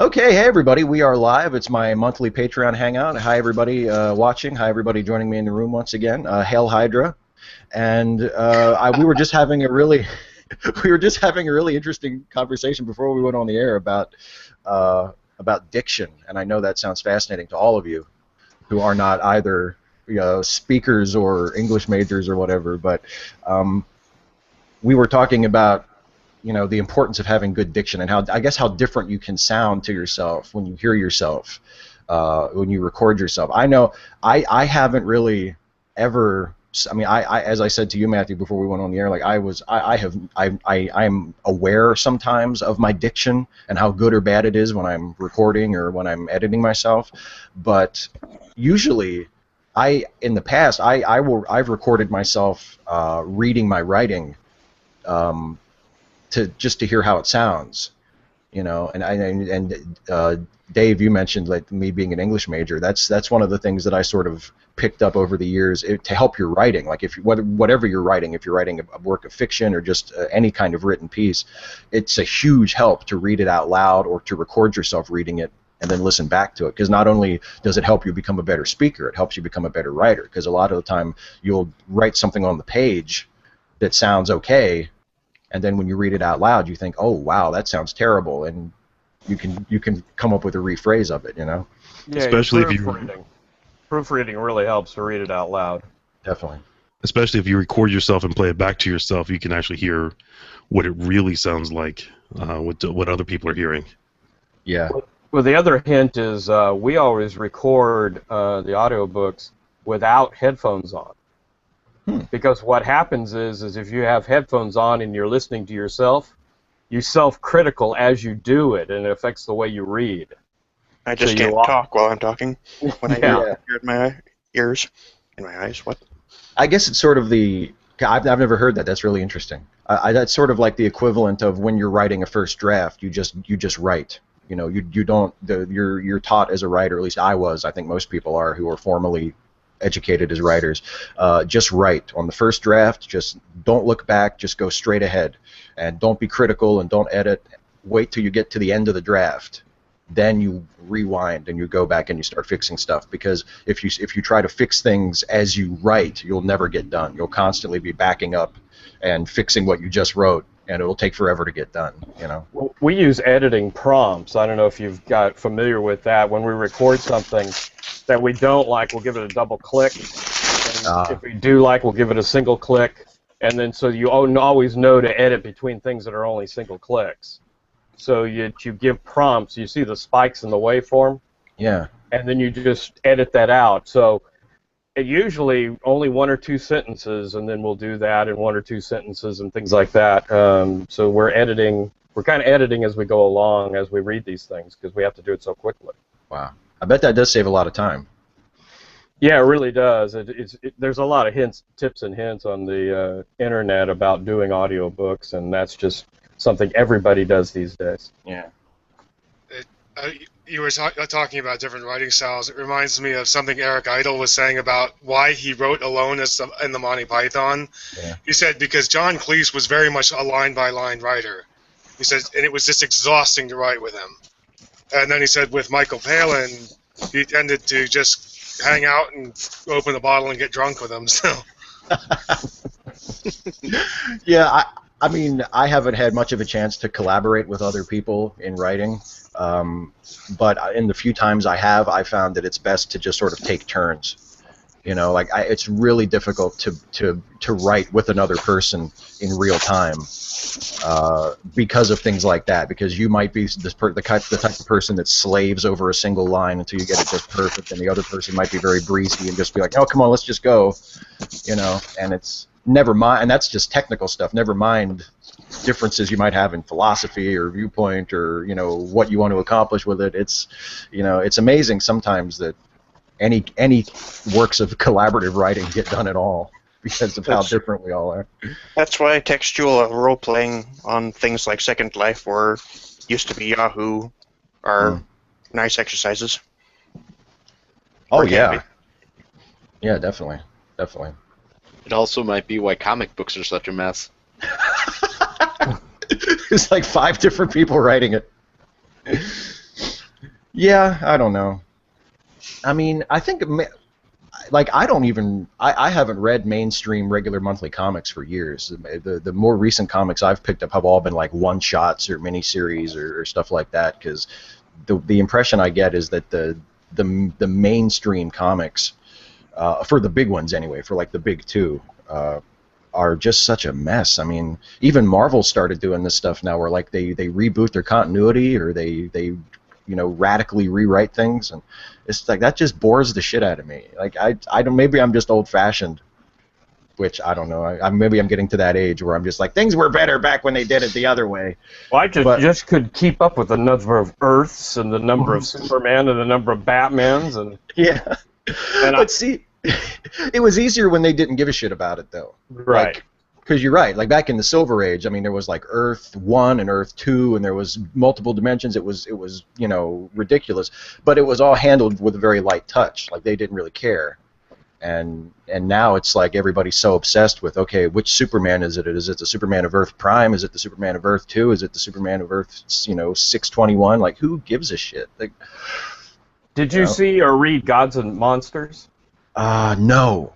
Okay, hey everybody, we are live. It's my monthly Patreon hangout. Hi everybody watching. Hi everybody joining me in the room once again. Hail Hydra. And we were just having a really, we were just having a really interesting conversation before we went on the air about diction. And I know that sounds fascinating to all of you who are not either speakers or English majors or whatever. But we were talking about the importance of having good diction and how different you can sound to yourself when you hear yourself, when you record yourself. I know I haven't really ever. I mean, as I said to you, Matthew, before we went on the air, like I'm aware sometimes of my diction and how good or bad it is when I'm recording or when I'm editing myself, but usually, in the past I've recorded myself reading my writing. Just to hear how it sounds, and Dave, you mentioned like me being an English major. That's one of the things that I sort of picked up over the years to help your writing. Like whatever you're writing, if you're writing a work of fiction or just any kind of written piece, it's a huge help to read it out loud or to record yourself reading it and then listen back to it. Because not only does it help you become a better speaker, it helps you become a better writer. Because a lot of the time you'll write something on the page that sounds okay, and then when you read it out loud, you think, "Oh, wow, that sounds terrible," and you can come up with a rephrase of it, Yeah, especially if proofreading really helps to read it out loud. Definitely. Especially if you record yourself and play it back to yourself, you can actually hear what it really sounds like, what other people are hearing. Yeah. Well, the other hint is we always record the audiobooks without headphones on. Because what happens is if you have headphones on and you're listening to yourself, you're self-critical as you do it, and it affects the way you read. I just can't talk while I'm talking when I hear it in my ears, in my eyes. What? I guess it's sort of I've never heard that. That's really interesting. That's sort of like the equivalent of when you're writing a first draft. You just write. You don't. You're taught as a writer. At least I was. I think most people are who are formally educated as writers. Just write on the first draft. Just don't look back. Just go straight ahead, and don't be critical and don't edit. Wait till you get to the end of the draft, then you rewind and you go back and you start fixing stuff. Because if you try to fix things as you write, you'll never get done. You'll constantly be backing up and fixing what you just wrote, and it'll take forever to get done. Well, we use editing prompts. I don't know if you've got familiar with that. When we record something that we don't like, we'll give it a double click. And if we do like, we'll give it a single click. And then so you always know to edit between things that are only single clicks. So you give prompts. You see the spikes in the waveform? Yeah. And then you just edit that out. So it usually only one or two sentences, and then we'll do that in one or two sentences and things like that. So we're kind of editing as we go along as we read these things because we have to do it so quickly. Wow. I bet that does save a lot of time. Yeah, it really does. There's a lot of tips and hints on the internet about doing audiobooks, and that's just something everybody does these days. Yeah. You were talking about different writing styles. It reminds me of something Eric Idle was saying about why he wrote alone in the Monty Python. Yeah. He said because John Cleese was very much a line-by-line writer. He says, and it was just exhausting to write with him. And then he said with Michael Palin, he tended to just hang out and open a bottle and get drunk with him. So. Yeah, I mean, I haven't had much of a chance to collaborate with other people in writing, but in the few times I have, I found that it's best to just sort of take turns. It's really difficult to write with another person in real time because of things like that. Because you might be the type of person that slaves over a single line until you get it just perfect, and the other person might be very breezy and just be like, "Oh, come on, let's just go," And it's never mind, and that's just technical stuff. Never mind differences you might have in philosophy or viewpoint or what you want to accomplish with it. It's amazing sometimes that any works of collaborative writing get done at all because of how different we all are. That's why textual role-playing on things like Second Life or used to be Yahoo are nice exercises. Oh, yeah. Yeah, definitely. It also might be why comic books are such a mess. There's like 5 different people writing it. Yeah, I don't know. I mean, I think like I haven't read mainstream regular monthly comics for years. The more recent comics I've picked up have all been like one shots or miniseries or stuff like that, because the impression I get is that the mainstream comics, for the big ones anyway, for like the big two, are just such a mess. I mean, even Marvel started doing this stuff now, where like they reboot their continuity, or they radically rewrite things, and it's like that just bores the shit out of me. Like I don't, maybe I'm just old fashioned, which I don't know. Maybe I'm getting to that age where I'm just like, things were better back when they did it the other way. Well, I just could keep up with the number of Earths and the number of Superman and the number of Batmans and yeah. But see, it was easier when they didn't give a shit about it, though. Right. Because you're right. Like back in the Silver Age, I mean, there was like Earth 1 and Earth 2, and there was multiple dimensions. It was ridiculous, but it was all handled with a very light touch. Like they didn't really care. And now it's like everybody's so obsessed with, okay, which Superman is it? Is it the Superman of Earth Prime? Is it the Superman of Earth 2? Is it the Superman of Earth 621? Like, who gives a shit? Like, did you see or read Gods and Monsters? No.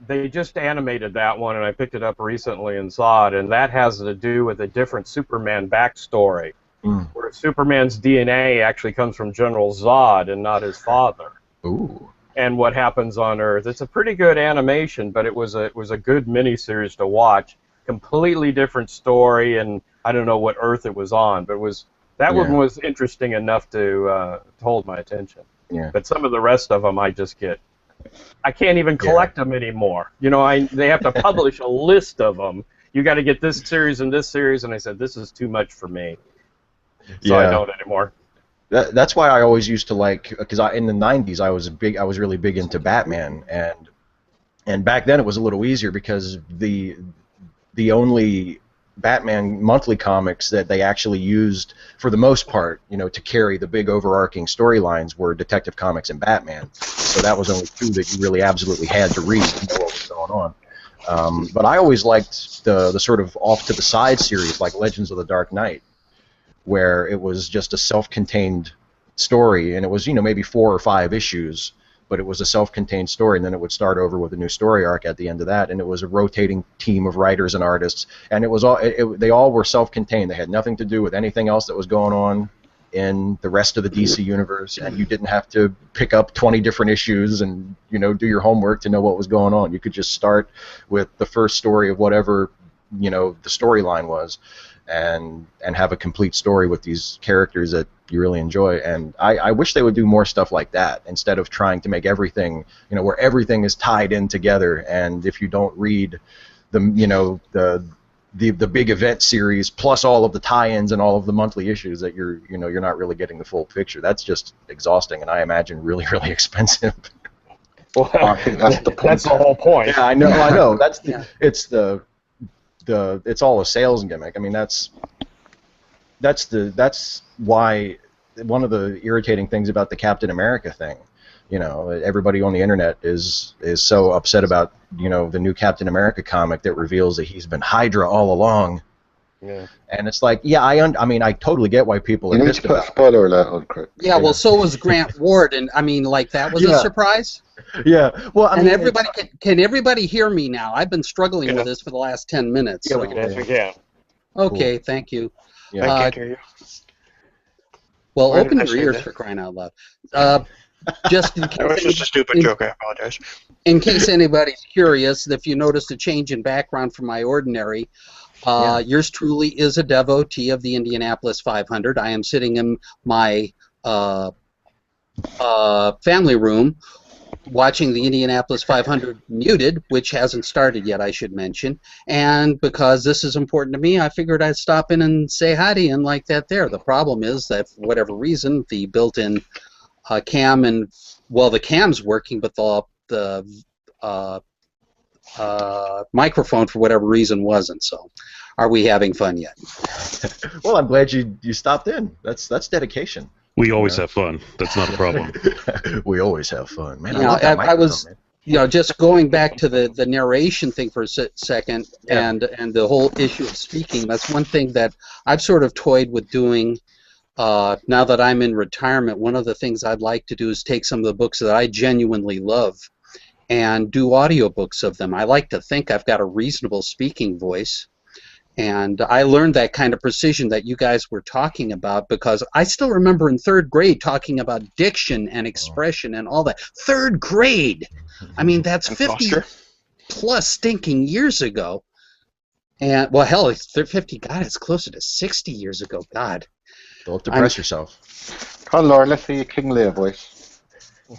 They just animated that one, and I picked it up recently and saw it, and that has to do with a different Superman backstory, where Superman's DNA actually comes from General Zod and not his father. Ooh. And what happens on Earth. It's a pretty good animation, but it was a good miniseries to watch. Completely different story, and I don't know what Earth it was on, but that one was interesting enough to hold my attention. Yeah. But some of the rest of them, I can't even collect them anymore. They have to publish a list of them. You got to get this series and this series, and I said, this is too much for me. So I don't anymore. That's why I always used to like, because in the 90s I was really big into Batman, and back then it was a little easier because the only Batman monthly comics that they actually used for the most part, to carry the big overarching storylines were Detective Comics and Batman. So that was only two that you really absolutely had to read to know what was going on. But I always liked the sort of off to the side series like Legends of the Dark Knight, where it was just a self-contained story, and it was maybe 4 or 5 issues, but it was a self-contained story, and then it would start over with a new story arc at the end of that, and it was a rotating team of writers and artists, and it was all they all were self-contained. They had nothing to do with anything else that was going on in the rest of the DC universe, and you didn't have to pick up 20 different issues and do your homework to know what was going on. You could just start with the first story of whatever the storyline was, and have a complete story with these characters that you really enjoy. And I wish they would do more stuff like that instead of trying to make everything, where everything is tied in together. And if you don't read the big event series plus all of the tie-ins and all of the monthly issues, that you're not really getting the full picture. That's just exhausting, and I imagine really, really expensive. Well, I think that's the point. That's the whole point. Yeah, I know. That's it's all a sales gimmick. I mean, that's why one of the irritating things about the Captain America thing, everybody on the internet is so upset about the new Captain America comic that reveals that he's been Hydra all along. Yeah. And it's like, I mean, I totally get why people are pissed about it. Spoiler alert on Chris. Yeah, well, so was Grant Ward, and I mean, like, that was a surprise. Yeah, well, I mean, everybody can everybody hear me now? I've been struggling with this for the last 10 minutes. Yeah, yes, we can. Okay, thank you. Yeah. I can't hear you. Well, Why open did I your say ears that? for crying out loud. Just in case That was just a stupid joke. I apologize. in case anybody's curious, if you noticed a change in background from my ordinary, yours truly is a devotee of the Indianapolis 500. I am sitting in my family room watching the Indianapolis 500 muted, which hasn't started yet, I should mention. And because this is important to me, I figured I'd stop in and say hi to you and like that there. The problem is that for whatever reason, the built-in cam and, well, the cam's working, but the microphone for whatever reason wasn't. So are we having fun yet? Well, I'm glad you stopped in. That's dedication. We always have fun. That's not a problem. We always have fun, man. I was, just going back to the narration thing for a second, and the whole issue of speaking. That's one thing that I've sort of toyed with doing now that I'm in retirement, one of the things I'd like to do is take some of the books that I genuinely love and do audiobooks of them. I like to think I've got a reasonable speaking voice. And I learned that kind of precision that you guys were talking about because I still remember in 3rd grade talking about diction and expression and all that. 3rd grade! I mean, that's 50 plus stinking years ago. And, well, hell, it's 50, God, it's closer to 60 years ago, God. Don't depress yourself. Come on, Laura, let's see your King Lear voice.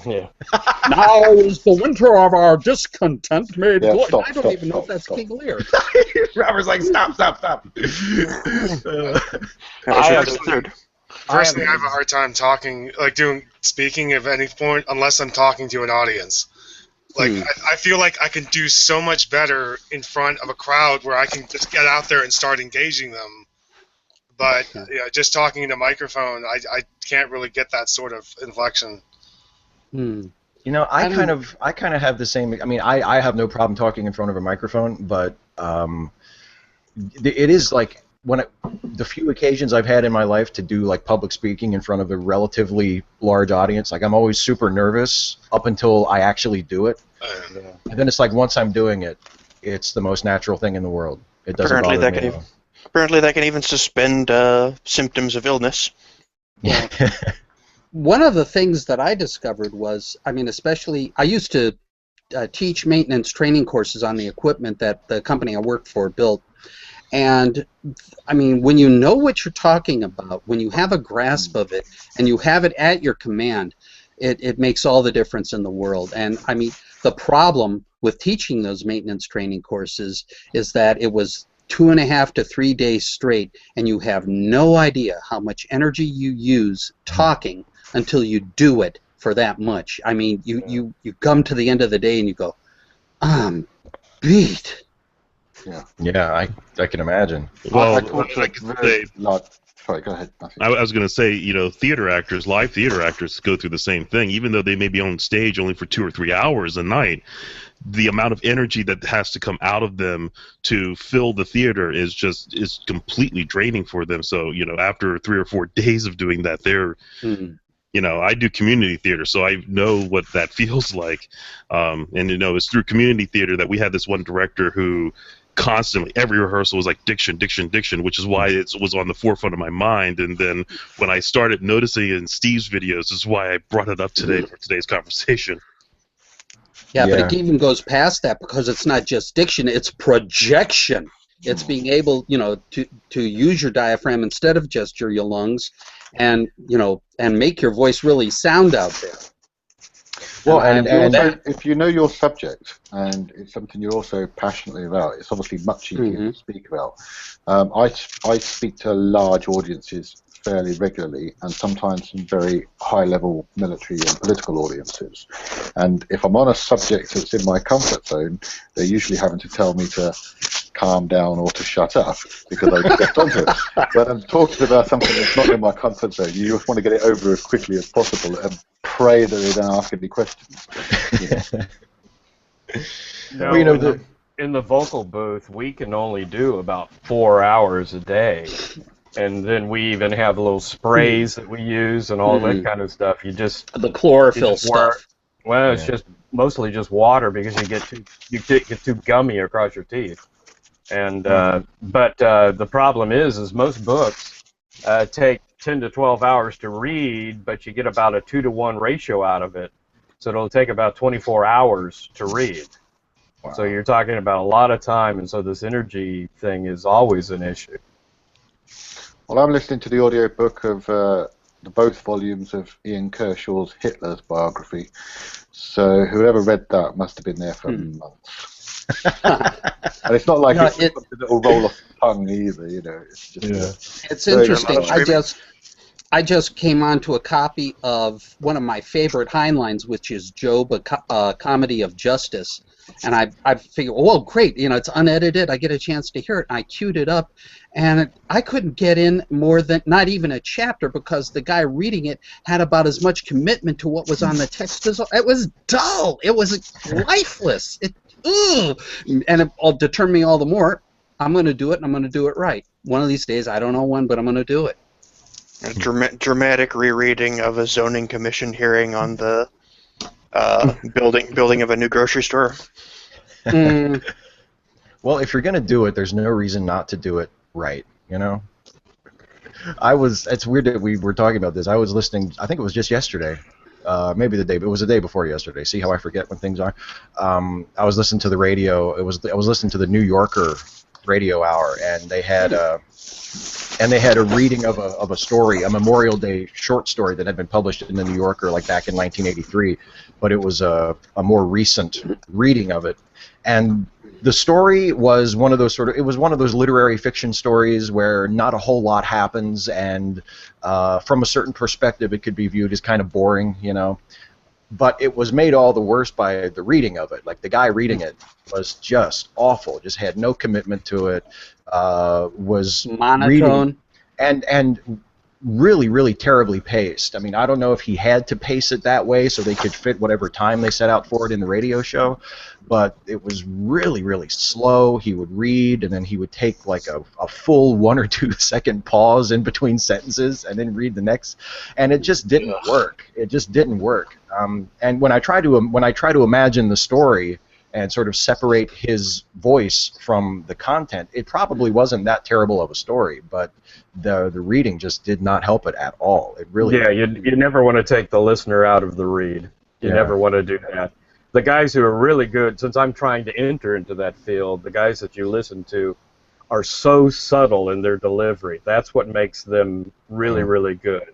Yeah. Now is the winter of our discontent made Yeah, good. stop, I don't stop, even know if stop, that's stop. King Lear. Robert's like, stop. Personally, I have a hard time talking, like speaking at any point, unless I'm talking to an audience. Like, I feel like I can do so much better in front of a crowd where I can just get out there and start engaging them. But just talking in a microphone, I can't really get that sort of inflection. You know, I kind of have the same. I mean, I have no problem talking in front of a microphone, but it is like the few occasions I've had in my life to do like public speaking in front of a relatively large audience, like I'm always super nervous up until I actually do it, and then it's like once I'm doing it, it's the most natural thing in the world. It doesn't bother me at all. Apparently, that can even suspend symptoms of illness. Yeah. One of the things that I discovered was, I mean, especially, I used to teach maintenance training courses on the equipment that the company I worked for built. And, I mean, when you know what you're talking about, when you have a grasp of it, and you have it at your command, it makes all the difference in the world. And, I mean, the problem with teaching those maintenance training courses is that it was 2.5 to 3 days straight, and you have no idea how much energy you use talking until you do it for that much. I mean, you come to the end of the day and you go, I'm beat. Yeah, I can imagine. Well, Sorry, go ahead, Matthew. I was going to say, you know, live theater actors go through the same thing. Even though they may be on stage only for 2 or 3 hours a night, the amount of energy that has to come out of them to fill the theater is completely draining for them. So, you know, after 3 or 4 days of doing that, they're, you know, I do community theater, so I know what that feels like. And, you know, it's through community theater that we had this one director who constantly, every rehearsal was like diction, which is why it was on the forefront of my mind. And then when I started noticing it in Steve's videos, is why I brought it up today for today's conversation. Yeah, but it even goes past that because it's not just diction, it's projection. It's being able, you know, to use your diaphragm instead of just your lungs, and, you know, and make your voice really sound out there. Well, and also, if you know your subject and it's something you're also passionately about, it's obviously much easier to speak about. I speak to large audiences fairly regularly, and sometimes some very high-level military and political audiences. And if I'm on a subject that's in my comfort zone, they're usually having to tell me to calm down or to shut up because I get onto it. When I'm talking about something that's not in my comfort zone, you just want to get it over as quickly as possible and pray that they don't ask any questions. No, you know, in the vocal booth, we can only do about 4 hours a day. And then we even have little sprays that we use and all that kind of stuff. You just the chlorophyll stuff. Well, it's just mostly just water because you get too gummy across your teeth. And but the problem is most books take 10 to 12 hours to read, but you get about a 2-to-1 ratio out of it. So it'll take about 24 hours to read. Wow. So you're talking about a lot of time, and so this energy thing is always an issue. Well, I'm listening to the audiobook of both volumes of Ian Kershaw's Hitler's biography. So whoever read that must have been there for months. And it's not like it's a little roll off the tongue either, you know. It's just it's interesting. I just came onto a copy of one of my favorite Heinleins, which is Job, a Comedy of Justice. And I figured, well, great, you know, it's unedited. I get a chance to hear it. And I queued it up, and I couldn't get in more than not even a chapter because the guy reading it had about as much commitment to what was on the text as it was dull. It was lifeless. And it'll deter me all the more. I'm going to do it, and I'm going to do it right. One of these days, I don't know when, but I'm going to do it. A dramatic rereading of a zoning commission hearing on the building of a new grocery store. Well, if you're going to do it, there's no reason not to do it right, you know? It's weird that we were talking about this. I was listening, I think it was just yesterday, maybe it was the day before yesterday. See how I forget when things are? I was listening to the radio. I was listening to the New Yorker radio hour, and they had a reading of a story, a Memorial Day short story that had been published in the New Yorker like back in 1983, but it was a more recent reading of it. And the story was one of those literary fiction stories where not a whole lot happens, and from a certain perspective it could be viewed as kind of boring, you know. But it was made all the worse by the reading of it. Like, the guy reading it was just awful, just had no commitment to it, was monotone, and really, really terribly paced. I mean, I don't know if he had to pace it that way so they could fit whatever time they set out for it in the radio show, but it was really, really slow. He would read, and then he would take like a full 1 or 2 second pause in between sentences, and then read the next, and it just didn't work. It just didn't work. And when I try to imagine the story and sort of separate his voice from the content, it probably wasn't that terrible of a story, but the reading just did not help it at all. It really you never want to take the listener out of the read. You never want to do that. The guys who are really good, since I'm trying to enter into that field, the guys that you listen to are so subtle in their delivery. That's what makes them really, really good.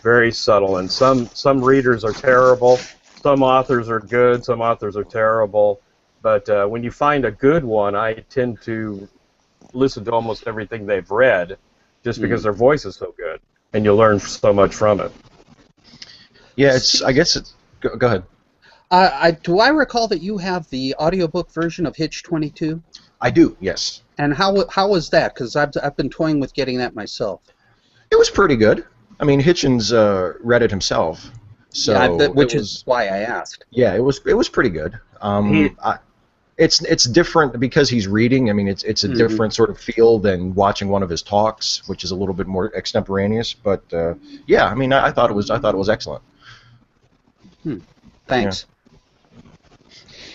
Very subtle, and some readers are terrible. Some authors are good. Some authors are terrible. But when you find a good one, I tend to listen to almost everything they've read, just because their voice is so good, and you learn so much from it. Yeah, go ahead. Do I recall that you have the audiobook version of Hitch 22? I do, yes. And how was that? Because I've been toying with getting that myself. It was pretty good. I mean, Hitchens read it himself, so which is why I asked. Yeah, it was pretty good. It's different because he's reading. I mean, it's a different sort of feel than watching one of his talks, which is a little bit more extemporaneous. But yeah, I mean, I thought it was excellent. Thanks.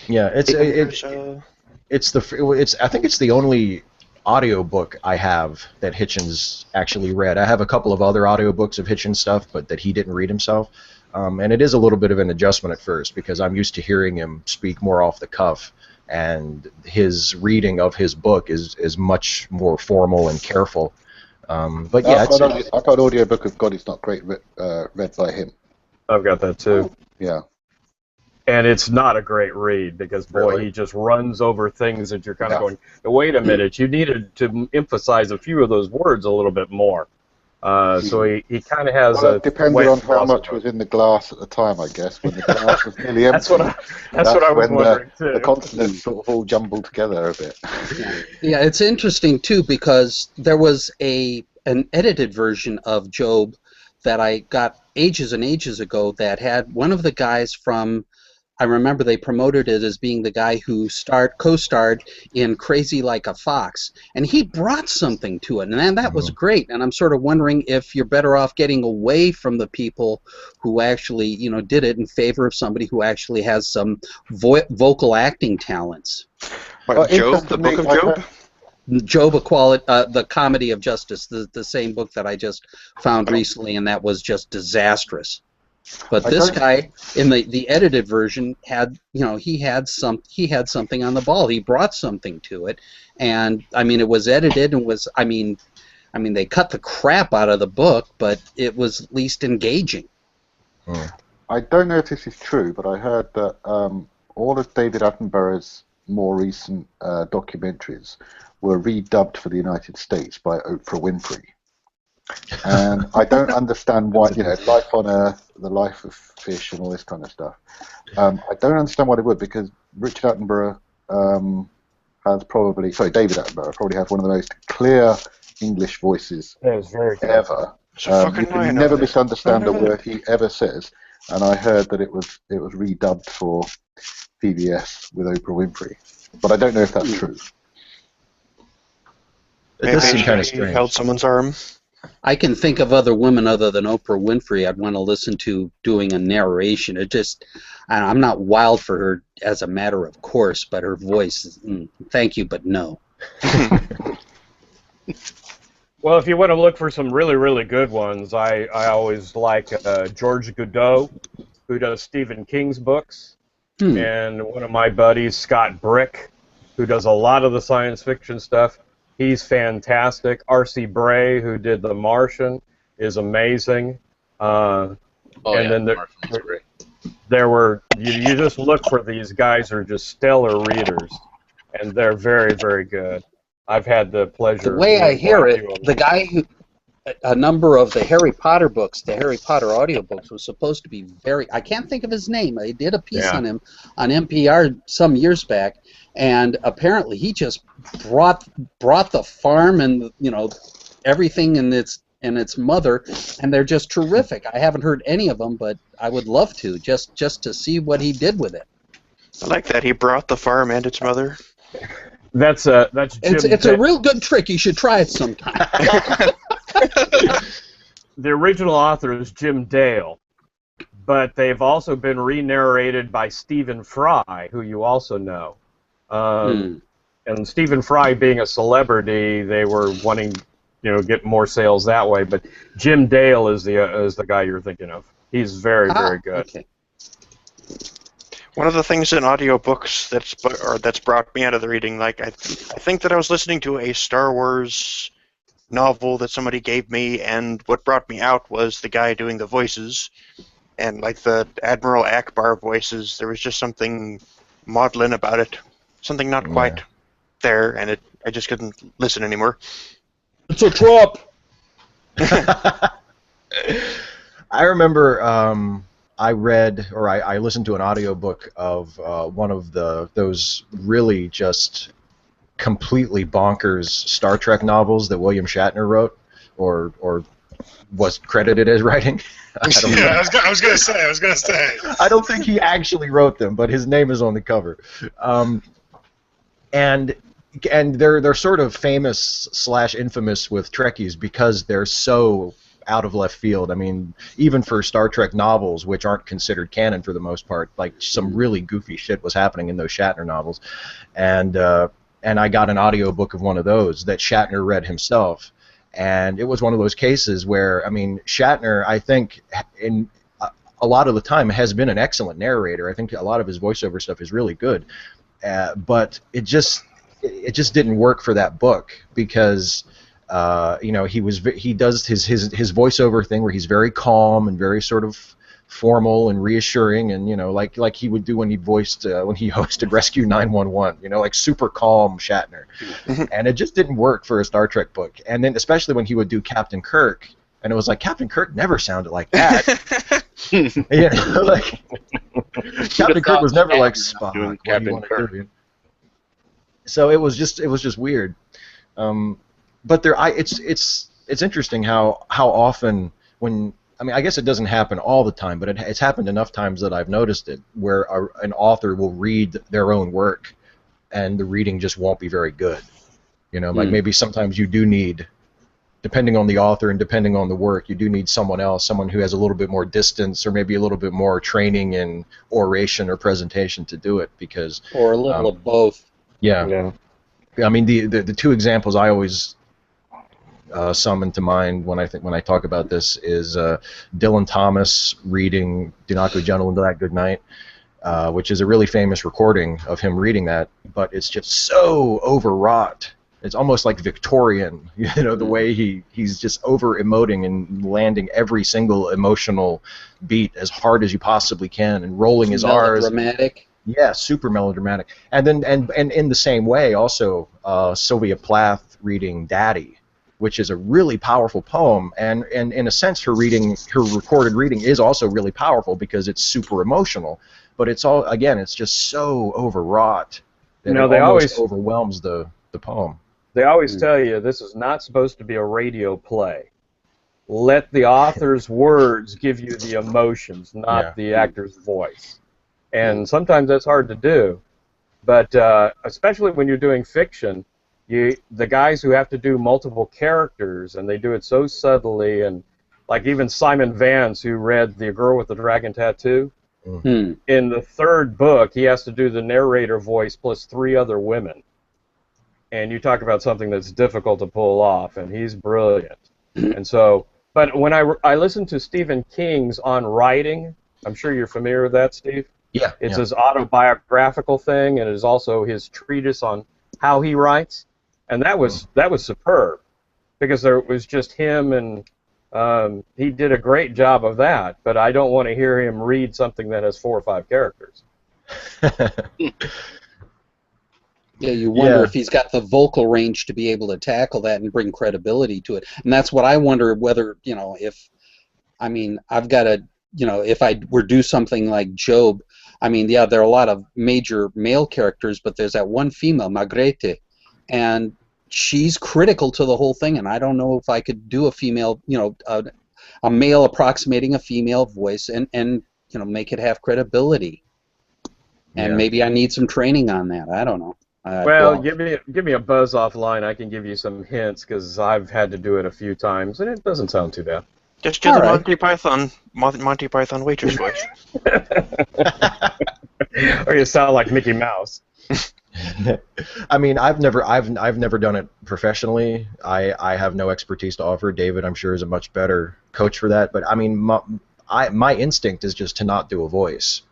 Yeah, I think it's the only audiobook I have that Hitchens actually read. I have a couple of other audiobooks of Hitchens stuff, but that he didn't read himself. And it is a little bit of an adjustment at first because I'm used to hearing him speak more off the cuff, and his reading of his book is much more formal and careful. But yeah, I've got an audiobook of God Is Not Great read by him. I've got that too. Yeah. And it's not a great read because, boy, he just runs over things that you're kind of going, wait a minute, you needed to emphasize a few of those words a little bit more. So he kind of has it depended on how much was in the glass at the time, I guess. When the glass was nearly empty. That's what I was wondering, too. The consonants sort of all jumbled together a bit. Yeah, it's interesting, too, because there was an edited version of Job that I got ages and ages ago that had one of the guys from... I remember they promoted it as being the guy who co-starred in Crazy Like a Fox, and he brought something to it, and that was great. And I'm sort of wondering if you're better off getting away from the people who actually, did it in favor of somebody who actually has some vocal acting talents. What, Job? The Book of Job? Job, the Comedy of Justice, the same book that I just found recently, and that was just disastrous. But this guy in the edited version had, he had something on the ball. He brought something to it, and I mean, it was edited and was, I mean, they cut the crap out of the book, but it was at least engaging. I don't know if this is true, but I heard that all of David Attenborough's more recent documentaries were redubbed for the United States by Oprah Winfrey. And I don't understand why, Life on Earth, The Life of Fish, and all this kind of stuff. I don't understand why they would, because Richard Attenborough David Attenborough probably has one of the most clear English voices ever. You can never misunderstand a word he ever says. And I heard that it was redubbed for PBS with Oprah Winfrey, but I don't know if that's true. It does seem kind of strange. Held someone's arm. I can think of other women other than Oprah Winfrey I'd want to listen to doing a narration. It just, I'm not wild for her as a matter of course, but her voice, thank you, but no. Well, if you want to look for some really, really good ones, I always like George Godot, who does Stephen King's books, and one of my buddies, Scott Brick, who does a lot of the science fiction stuff. He's fantastic. R.C. Bray, who did The Martian, is amazing. Then there were you just look for these guys who are just stellar readers, and they're very, very good. I've had the pleasure. The way I hear it, the guy who, a number of the Harry Potter books, the Harry Potter audiobooks, was supposed to be very, I can't think of his name. I did a piece on him on NPR some years back, and apparently he just brought the farm and everything in its mother, and they're just terrific. I haven't heard any of them, but I would love to just to see what he did with it. I like that he brought the farm and its mother. That's Jim. It's a real good trick. You should try it sometime. The original author is Jim Dale, but they've also been re-narrated by Stephen Fry, who you also know. And Stephen Fry being a celebrity, they were wanting, get more sales that way. But Jim Dale is the guy you're thinking of. He's very, very good. Okay. One of the things in audiobooks that's brought me out of the reading, like I think that I was listening to a Star Wars novel that somebody gave me, and what brought me out was the guy doing the voices, and like the Admiral Akbar voices, there was just something maudlin about it, something not quite there, and I just couldn't listen anymore. It's a trap. I remember I read, or I listened to an audiobook of one of those really just completely bonkers Star Trek novels that William Shatner wrote, or was credited as writing. I was gonna say. I don't think he actually wrote them, but his name is on the cover. And they're sort of famous / infamous with Trekkies because they're so out of left field. I mean, even for Star Trek novels, which aren't considered canon for the most part, like some really goofy shit was happening in those Shatner novels, and I got an audiobook of one of those that Shatner read himself, and it was one of those cases where, I mean, Shatner, I think, in a lot of the time has been an excellent narrator. I think a lot of his voiceover stuff is really good, but it just didn't work for that book because he does his voiceover thing where he's very calm and very sort of formal and reassuring, and like he would do when he hosted Rescue 911, like super calm Shatner, and it just didn't work for a Star Trek book. And then especially when he would do Captain Kirk, and it was like Captain Kirk never sounded like that. Like Captain Kirk was never like Spock. Doing Captain Kirk. So it was just weird. But it's interesting how often when, I mean, I guess it doesn't happen all the time, but it's happened enough times that I've noticed it, where an author will read their own work and the reading just won't be very good. Like maybe sometimes you do need, depending on the author and depending on the work, you do need someone who has a little bit more distance or maybe a little bit more training in oration or presentation to do it, because or a little of both. Yeah. I mean, the two examples I always summon to mind when I talk about this is Dylan Thomas reading "Do Not Go Gentle into That Good Night," which is a really famous recording of him reading that, but it's just so overwrought. It's almost like Victorian, the way he's just over-emoting and landing every single emotional beat as hard as you possibly can and rolling his R's. Melodramatic. Yeah, super melodramatic. And then and in the same way also Sylvia Plath reading Daddy, which is a really powerful poem, and in a sense her recorded reading is also really powerful because it's super emotional, but it's just so overwrought that it almost overwhelms the poem. They always tell you this is not supposed to be a radio play. Let the author's words give you the emotions, not the actor's voice. And sometimes that's hard to do. But especially when you're doing fiction, the guys who have to do multiple characters, and they do it so subtly, and like even Simon Vance, who read The Girl with the Dragon Tattoo, in the third book, he has to do the narrator voice plus 3 other women. And you talk about something that's difficult to pull off, and he's brilliant. And so, but when I listen to Stephen King's On Writing, I'm sure you're familiar with that, Steve? Yeah. It's his autobiographical thing, and it is also his treatise on how he writes. And that was superb, because there was just him, and he did a great job of that. But I don't want to hear him read something that has 4 or 5 characters. Yeah, you wonder if he's got the vocal range to be able to tackle that and bring credibility to it. And that's what I wonder, whether, I've got to, if I were to do something like Job, there are a lot of major male characters, but there's that one female, Margrethe, and she's critical to the whole thing, and I don't know if I could do a female, a male approximating a female voice and make it have credibility. And maybe I need some training on that. I don't know. Give me a buzz offline. I can give you some hints, because I've had to do it a few times, and it doesn't sound too bad. Just do the Monty Python waitress voice. Or you sound like Mickey Mouse. I've never done it professionally. I have no expertise to offer. David, I'm sure, is a much better coach for that. But my instinct is just to not do a voice.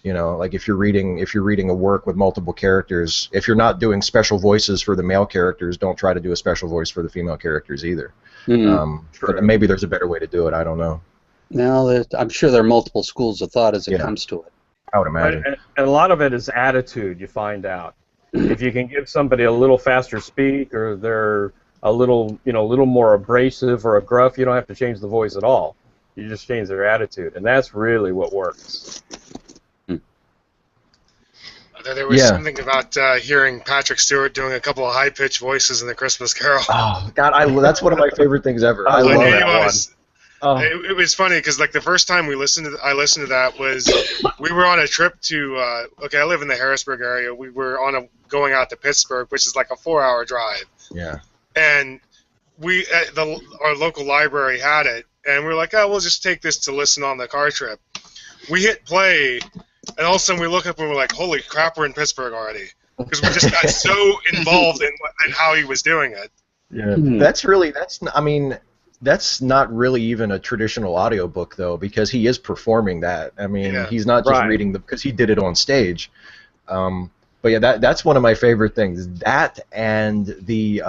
Like if you're reading a work with multiple characters, if you're not doing special voices for the male characters, don't try to do a special voice for the female characters either. But maybe there's a better way to do it. I don't know. No, I'm sure there are multiple schools of thought as it comes to it. I would imagine. And a lot of it is attitude. You find out if you can give somebody a little faster speak, or they're a little more abrasive or a gruff, you don't have to change the voice at all. You just change their attitude, and that's really what works. There was something about hearing Patrick Stewart doing a couple of high-pitched voices in The Christmas Carol. Oh, God, that's one of my favorite things ever. I love that one. It was funny, because like the first time I listened to that was, we were on a trip to, I live in the Harrisburg area. We were going out to Pittsburgh, which is like a 4-hour drive. Yeah. And our local library had it, and we were like, we'll just take this to listen on the car trip. We hit play, and all of a sudden we look up and we're like, holy crap, we're in Pittsburgh already. Because we just got so involved in how he was doing it. Yeah, that's not really even a traditional audiobook, though, because he is performing that. He's not just reading because he did it on stage. But yeah, that's one of my favorite things. That and the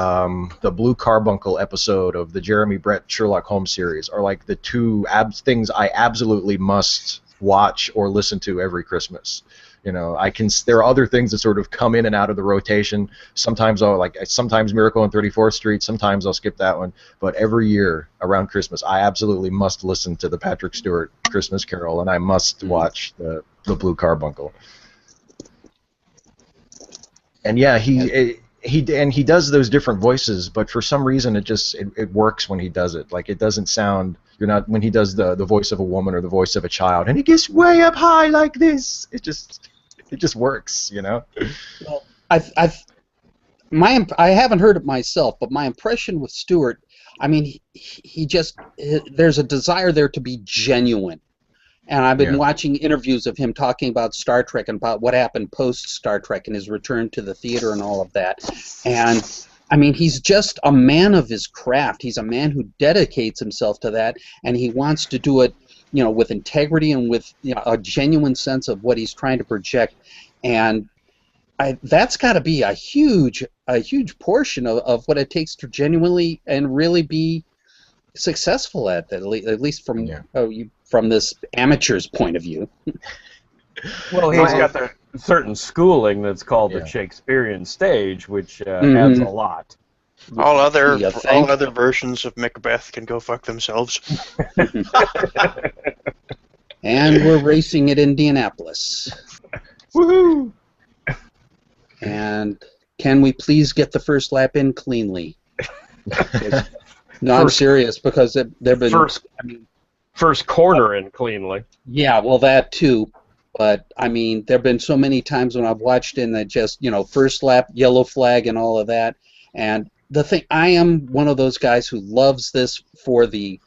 Blue Carbuncle episode of the Jeremy Brett Sherlock Holmes series are like the two things I absolutely must watch or listen to every Christmas. There are other things that sort of come in and out of the rotation. Sometimes Miracle on 34th Street. Sometimes I'll skip that one. But every year around Christmas, I absolutely must listen to the Patrick Stewart Christmas Carol, and I must watch the Blue Carbuncle. And yeah, he does those different voices, but for some reason it works when he does it. Like, it doesn't sound, when he does the voice of a woman or the voice of a child, and he gets way up high like this. It just works, Well, I haven't heard it myself, but my impression with Stewart, there's a desire there to be genuine. And I've been watching interviews of him talking about Star Trek and about what happened post-Star Trek and his return to the theater and all of that. And, he's just a man of his craft. He's a man who dedicates himself to that, and he wants to do it, with integrity and with a genuine sense of what he's trying to project. And that's got to be a huge portion of what it takes to genuinely and really be successful at that, at least from this amateur's point of view. Well, he's got the certain schooling that's called the Shakespearean stage, which adds a lot. All other versions of Macbeth can go fuck themselves. And we're racing at Indianapolis. Woohoo! And can we please get the first lap in cleanly? No, I'm serious, because there've been first corner in cleanly. Yeah, well, that too. But there've been so many times when I've watched in that just first lap, yellow flag, and all of that, And the thing, I am one of those guys who loves this for the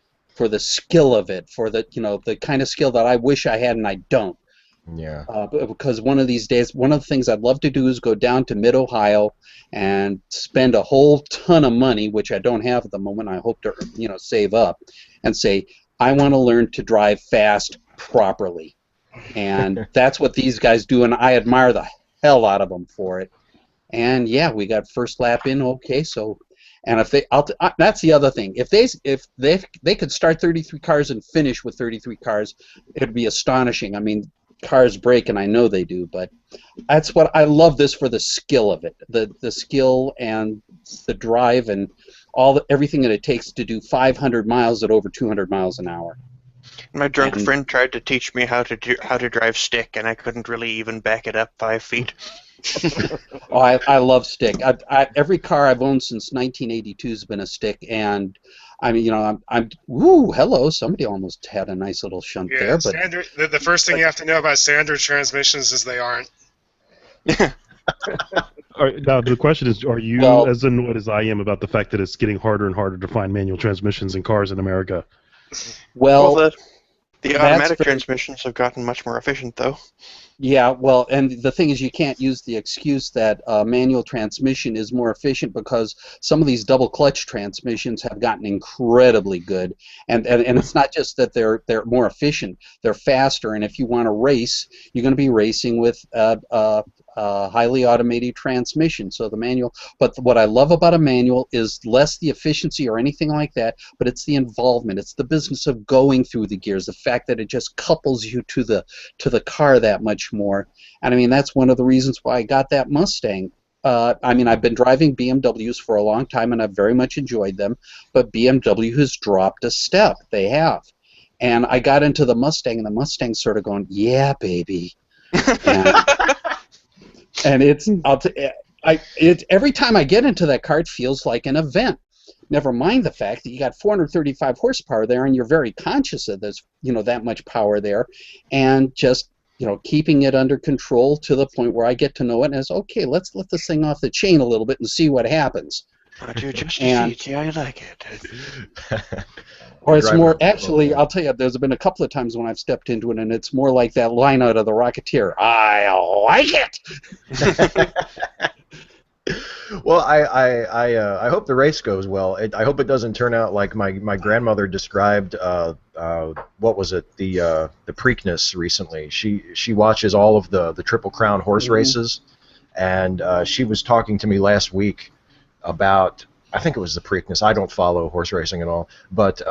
skill of it, for the the kind of skill that I wish I had and I don't. Yeah. Because one of these days, one of the things I'd love to do is go down to Mid-Ohio and spend a whole ton of money, which I don't have at the moment. I hope to, save up, and say, I want to learn to drive fast properly. And that's what these guys do, and I admire the hell out of them for it. And yeah, we got first lap in, okay, so. And if that's the other thing. If they could start 33 cars and finish with 33 cars, it'd be astonishing. I mean, cars break, and I know they do, but that's what I love this for, the skill of it, the skill and the drive and everything that it takes to do 500 miles at over 200 miles an hour. My drunk friend tried to teach me how to drive stick, and I couldn't really even back it up 5 feet. Oh, I love stick. Every car I've owned since 1982 has been a stick, and I mean, I'm woo, hello, somebody almost had a nice little shunt there. But standard, the first thing you have to know about standard transmissions is they aren't. All right, now the question is, are you as annoyed as I am about the fact that it's getting harder and harder to find manual transmissions in cars in America? Well, the automatic transmissions have gotten much more efficient, though. Yeah, well, and the thing is, you can't use the excuse that manual transmission is more efficient, because some of these double clutch transmissions have gotten incredibly good, and it's not just that they're more efficient; they're faster. And if you want to race, you're going to be racing with highly automated transmission. So the manual. But what I love about a manual is less the efficiency or anything like that, but it's the involvement. It's the business of going through the gears. The fact that it just couples you to the car that much more. And I mean, that's one of the reasons why I got that Mustang. I mean, I've been driving BMWs for a long time, and I've very much enjoyed them, but BMW has dropped a step. They have. And I got into the Mustang, and the Mustang's sort of going, yeah, baby. And it's, every time I get into that car, it feels like an event. Never mind the fact that you got 435 horsepower there, and you're very conscious of this, that much power there, and just keeping it under control to the point where I get to know it, and it's okay, let's let this thing off the chain a little bit and see what happens. I do just see I like it. Or it's more, actually, I'll tell you, there's been a couple of times when I've stepped into it, and it's more like that line out of The Rocketeer, I like it! Well, I hope the race goes well. I hope it doesn't turn out like my grandmother described. What was it? The Preakness recently. She watches all of the Triple Crown horse races, and she was talking to me last week about, I think it was the Preakness. I don't follow horse racing at all, but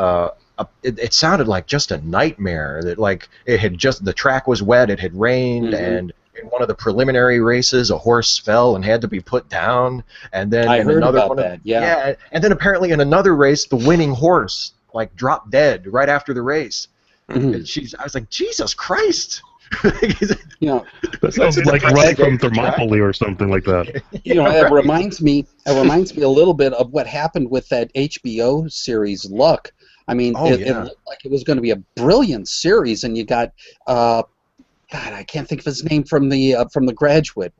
it sounded like just a nightmare. That like the track was wet. It had rained and. In one of the preliminary races, a horse fell and had to be put down, and then I heard another about one that. Yeah, and then apparently in another race, the winning horse like dropped dead right after the race. And I was like, Jesus Christ! That sounds like right from Thermopylae or something like that. It reminds me a little bit of what happened with that HBO series Luck. I mean, it looked like it was going to be a brilliant series, and you got. God, I can't think of his name from the Graduate.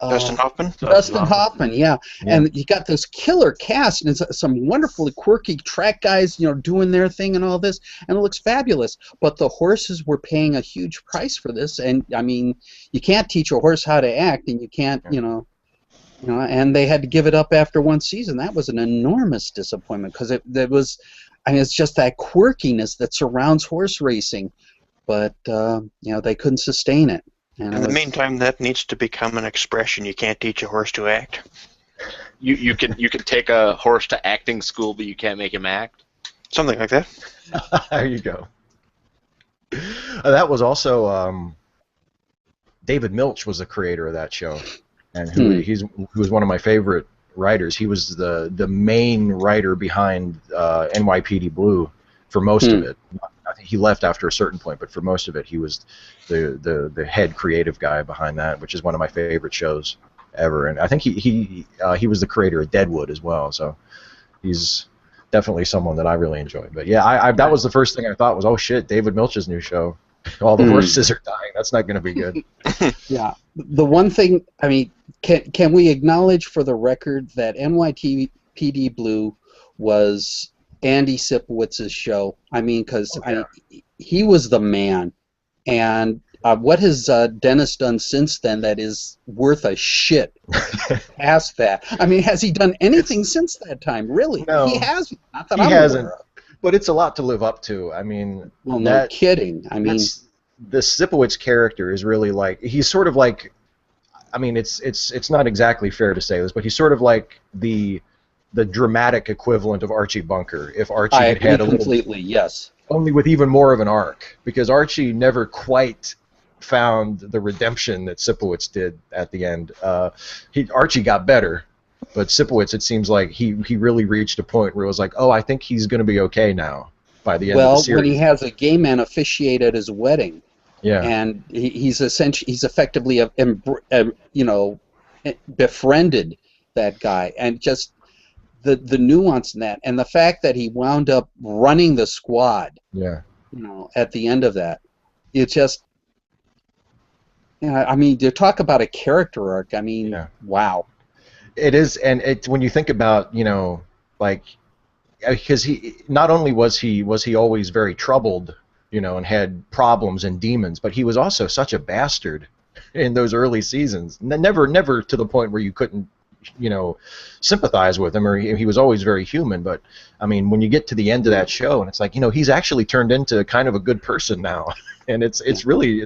Dustin Hoffman? Dustin Hoffman, yeah. And you got this killer cast, and it's some wonderfully quirky track guys, doing their thing and all this, and it looks fabulous. But the horses were paying a huge price for this, and I mean, you can't teach a horse how to act, and you can't, and they had to give it up after one season. That was an enormous disappointment, because it's just that quirkiness that surrounds horse racing. But they couldn't sustain it. In the meantime, that needs to become an expression. You can't teach a horse to act. You can take a horse to acting school, but you can't make him act. Something like that. There you go. That was also David Milch was the creator of that show, and who was one of my favorite writers. He was the main writer behind NYPD Blue for most of it. I think he left after a certain point, but for most of it, he was the head creative guy behind that, which is one of my favorite shows ever. And I think he was the creator of Deadwood as well, so he's definitely someone that I really enjoy. But yeah, that was the first thing I thought was, oh shit, David Milch's new show. All the horses are dying. That's not going to be good. Yeah, the one thing, I mean, can we acknowledge for the record that NYPD Blue was Andy Sipowitz's show? I mean, because he was the man. And what has Dennis done since then that is worth a shit past that? I mean, has he done anything since that time, really? No. He hasn't. Not that He I'm hasn't. aware of. But it's a lot to live up to. I mean, Well, no kidding. I mean, the Sipowicz character is really like, he's sort of like, I mean, it's not exactly fair to say this, but he's sort of like the dramatic equivalent of Archie Bunker. If Archie I had agree had a little, completely, yes. only with even more of an arc, because Archie never quite found the redemption that Sipowicz did at the end. Archie got better, but Sipowicz, it seems like he really reached a point where it was like, oh, I think he's going to be okay now by the end of the series. Well, when he has a gay man officiate at his wedding, yeah, and he's effectively befriended that guy, and just the nuance in that, and the fact that he wound up running the squad, at the end of that, it's just, I mean, to talk about a character arc, I mean, wow. It is, and when you think about, like, because he not only was he always very troubled, and had problems and demons, but he was also such a bastard in those early seasons. Never to the point where you couldn't, sympathize with him, or he was always very human. But I mean, when you get to the end of that show, and it's like, he's actually turned into kind of a good person now, and it's really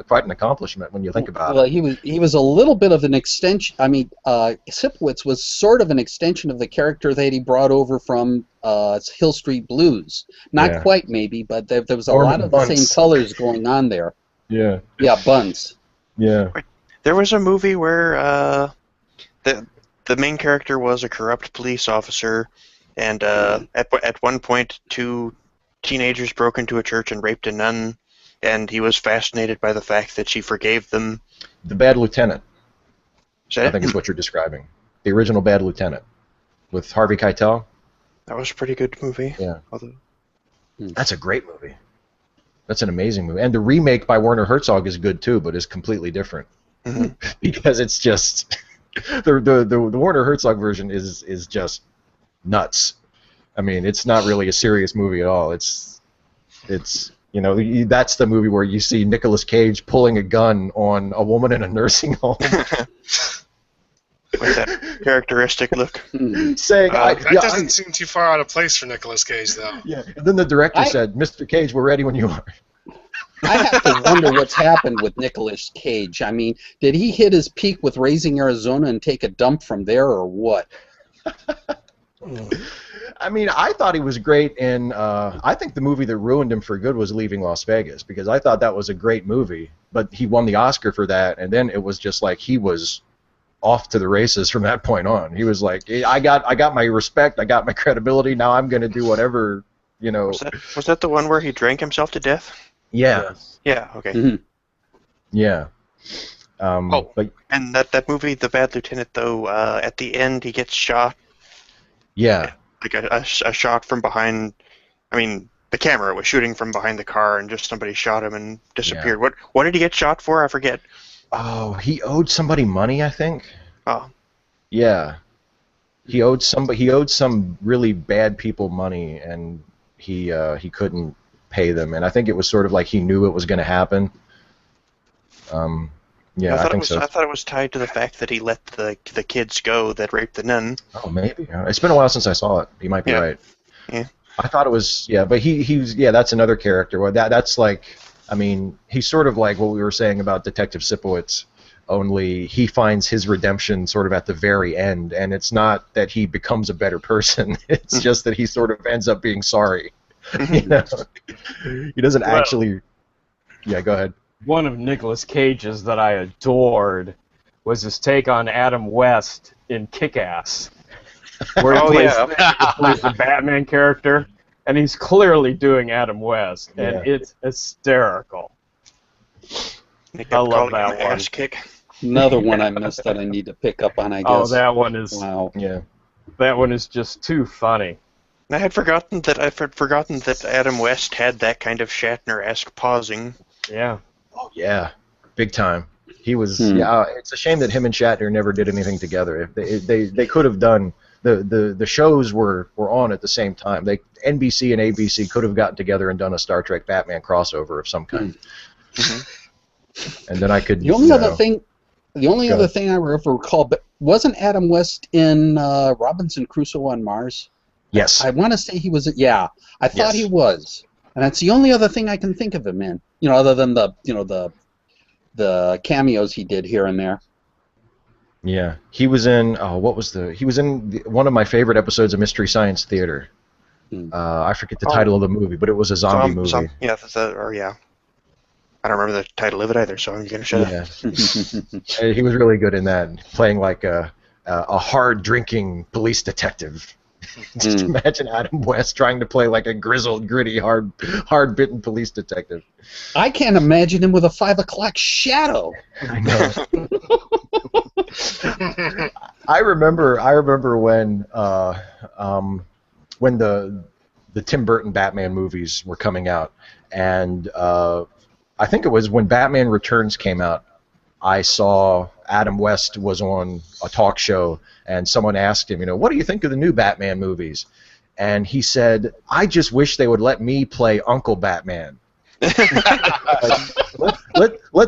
quite an accomplishment when you think about it. Well, he was a little bit of an extension. I mean, Sipowicz was sort of an extension of the character that he brought over from Hill Street Blues. Not quite, maybe, but there was a lot of the same colors going on there. Yeah. Yeah, Buns. Yeah. There was a movie where the main character was a corrupt police officer, and at one point, two teenagers broke into a church and raped a nun, and he was fascinated by the fact that she forgave them. The Bad Lieutenant. I think is what you're describing. The original Bad Lieutenant with Harvey Keitel. That was a pretty good movie. Yeah. That's a great movie. That's an amazing movie. And the remake by Werner Herzog is good too, but is completely different. Mm-hmm. Because it's just the Werner Herzog version is just nuts. I mean, it's not really a serious movie at all. It's that's the movie where you see Nicolas Cage pulling a gun on a woman in a nursing home. With that characteristic look. Saying, that doesn't seem too far out of place for Nicolas Cage, though. Yeah, and then the director said, "Mr. Cage, we're ready when you are." I have to wonder what's happened with Nicolas Cage. I mean, did he hit his peak with Raising Arizona and take a dump from there, or what? I mean, I thought he was great in. I think the movie that ruined him for good was Leaving Las Vegas, because I thought that was a great movie, but he won the Oscar for that, and then it was just like he was off to the races from that point on. He was like, I got my respect, I got my credibility, now I'm going to do whatever, Was that the one where he drank himself to death? Yeah. Yeah, okay. Mm-hmm. Yeah. But, and that movie, The Bad Lieutenant, though, at the end he gets shot. Yeah. Like a shot from behind. I mean, the camera was shooting from behind the car, and just somebody shot him and disappeared. Yeah. What did he get shot for? I forget. Oh, he owed somebody money, I think. Oh. Yeah. He owed some really bad people money, and he couldn't pay them, and I think it was sort of like he knew it was going to happen. Yeah, I think so. I thought it was tied to the fact that he let the kids go that raped the nun. Oh, maybe. It's been a while since I saw it. You might be right. Yeah. I thought it was, but he's that's another character. Well, that's like, I mean, he's sort of like what we were saying about Detective Sipowicz, only he finds his redemption sort of at the very end, and it's not that he becomes a better person. It's just that he sort of ends up being sorry. He doesn't actually. Yeah, go ahead. One of Nicolas Cage's that I adored was his take on Adam West in Kick-Ass, where he plays the Batman character, and he's clearly doing Adam West, and it's hysterical. I love that one. Ass kick. Another one I missed that I need to pick up on, I guess. Oh, that one is. Wow. Yeah. That one is just too funny. I had forgotten that Adam West had that kind of Shatner-esque pausing. Yeah. Oh yeah, big time. He was. Yeah, it's a shame that him and Shatner never did anything together. If they could have done. The shows were on at the same time. NBC and ABC could have gotten together and done a Star Trek Batman crossover of some kind. And then I could. The only other thing I ever recall, but wasn't Adam West in Robinson Crusoe on Mars? Yes. I want to say he was. Yeah, I thought he was, and that's the only other thing I can think of him in. Other than the cameos he did here and there. Yeah, he was in. He was in one of my favorite episodes of Mystery Science Theater. I forget the title of the movie, but it was a zombie movie. Yeah, I don't remember the title of it either, so I'm gonna shut up. He was really good in that, playing like a hard drinking police detective. Just imagine Adam West trying to play like a grizzled, gritty, hard bitten police detective. I can't imagine him with a 5 o'clock shadow. I know. I remember when the Tim Burton Batman movies were coming out, and I think it was when Batman Returns came out. I saw Adam West was on a talk show, and someone asked him, what do you think of the new Batman movies? And he said, I just wish they would let me play Uncle Batman. Let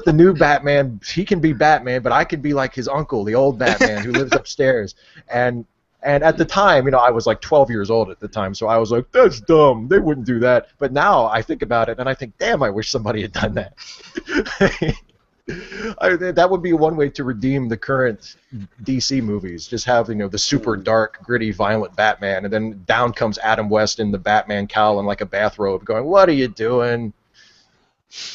the new Batman, he can be Batman, but I could be like his uncle, the old Batman who lives upstairs. And at the time, I was like 12 years old at the time, so I was like, that's dumb. They wouldn't do that. But now I think about it, and I think, damn, I wish somebody had done that. That would be one way to redeem the current DC movies. Just have the super dark, gritty, violent Batman, and then down comes Adam West in the Batman cowl and like a bathrobe, going, "What are you doing?"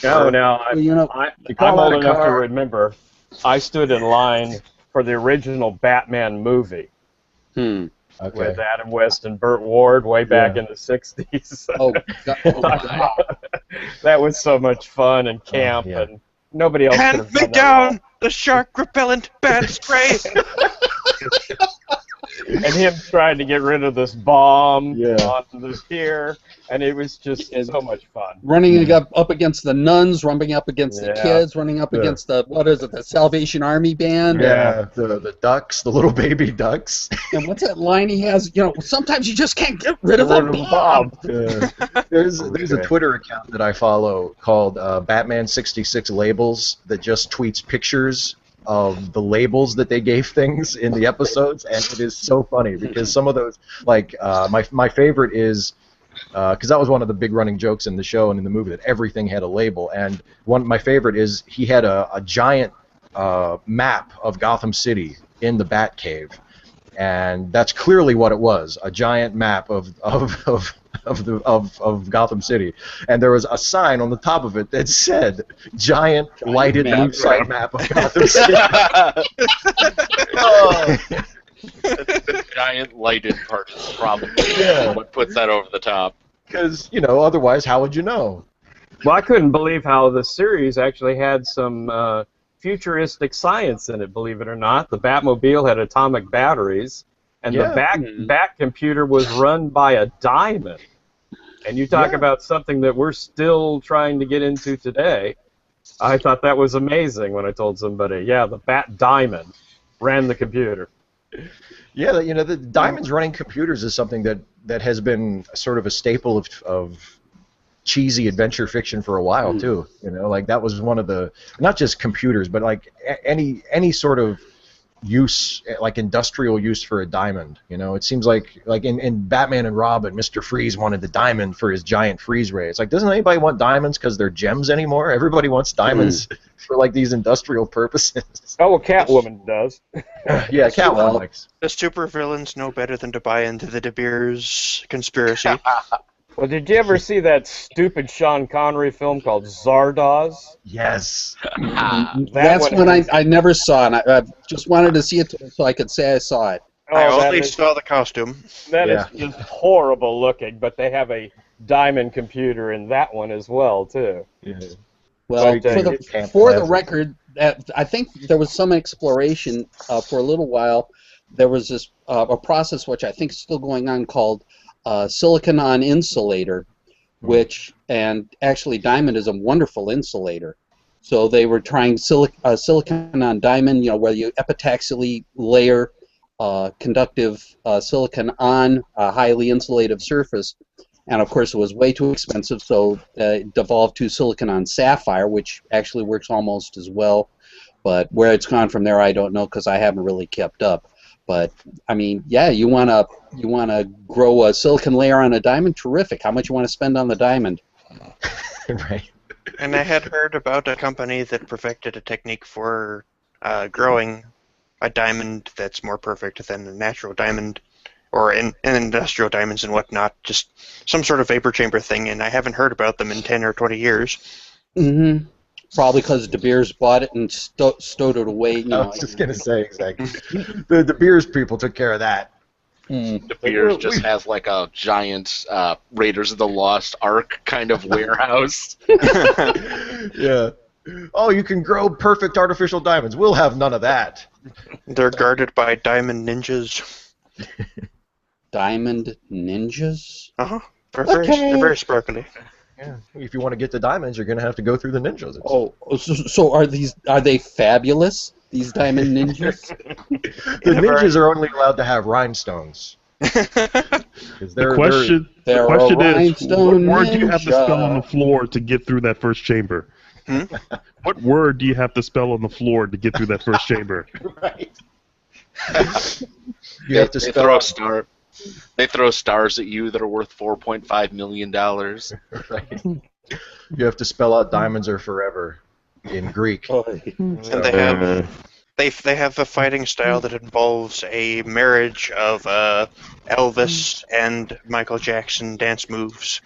I'm old enough to remember. I stood in line for the original Batman movie with Adam West and Burt Ward way back in the '60s. Oh, God. That was so much fun and camp and. Nobody else could have done that. Hand me down the shark repellent bat spray. And him trying to get rid of this bomb on the pier, and it was just so much fun. Running up against the nuns, running up against the kids, running up against the Salvation Army band. Yeah, the ducks, the little baby ducks. And what's that line he has? Sometimes you just can't get rid of a bomb. There's a Twitter account that I follow called Batman66 Labels that just tweets pictures of the labels that they gave things in the episodes, and it is so funny because some of those, like my favorite is because that was one of the big running jokes in the show and in the movie, that everything had a label. And my favorite is he had a giant map of Gotham City in the Batcave, and that's clearly what it was, a giant map of Gotham City, and there was a sign on the top of it that said "Giant lighted roadside map of Gotham City." The giant lighted part is probably what puts that over the top. Because otherwise, how would you know? Well, I couldn't believe how the series actually had some futuristic science in it. Believe it or not, the Batmobile had atomic batteries. And the Bat computer was run by a diamond. And you talk about something that we're still trying to get into today. I thought that was amazing when I told somebody, the Bat diamond ran the computer. Yeah, the diamonds running computers is something that has been sort of a staple of cheesy adventure fiction for a while too. Like that was one of the, not just computers, but like any sort of use, like industrial use for a diamond. It seems like in Batman and Robin, Mr. Freeze wanted the diamond for his giant freeze ray. It's like, doesn't anybody want diamonds because they're gems anymore? Everybody wants diamonds for like these industrial purposes. Oh, well, Catwoman does. Yeah, Catwoman likes. The supervillains know better than to buy into the De Beers conspiracy. Well, did you ever see that stupid Sean Connery film called Zardoz? Yes. That's one I never saw, and I just wanted to see it so I could say I saw it. I only saw the costume. That is just horrible looking, but they have a diamond computer in that one as well, too. Yeah. Well, for the record, I think there was some exploration for a little while. There was this a process which I think is still going on called silicon on insulator, and actually diamond is a wonderful insulator. So they were trying silicon on diamond, where you epitaxially layer conductive silicon on a highly insulative surface. And of course, it was way too expensive, so it devolved to silicon on sapphire, which actually works almost as well. But where it's gone from there, I don't know, because I haven't really kept up. But I mean, yeah, you wanna grow a silicon layer on a diamond? Terrific. How much you want to spend on the diamond? Right. And I had heard about a company that perfected a technique for growing a diamond that's more perfect than a natural diamond, or in industrial diamonds and whatnot. Just some sort of vapor chamber thing, and I haven't heard about them in 10 or 20 years. Mm-hmm. Probably because De Beers bought it and stowed it away. I was just going to say, exactly. The De Beers people took care of that. De Beers just has like a giant Raiders of the Lost Ark kind of warehouse. Yeah. Oh, you can grow perfect artificial diamonds. We'll have none of that. They're guarded by diamond ninjas. Diamond ninjas? Uh-huh. They're very sparkly. Yeah. If you want to get the diamonds, you're going to have to go through the ninjas. So are they fabulous? These diamond ninjas? The ninjas are only allowed to have rhinestones. The question is, what word do you have to spell on the floor to get through that first chamber? What word do you have to spell on the floor to get through that first chamber? Right. You have to spell. They throw stars at you that are worth $4.5 million. Right. You have to spell out "diamonds are forever" in Greek. And they have a fighting style that involves a marriage of Elvis and Michael Jackson dance moves.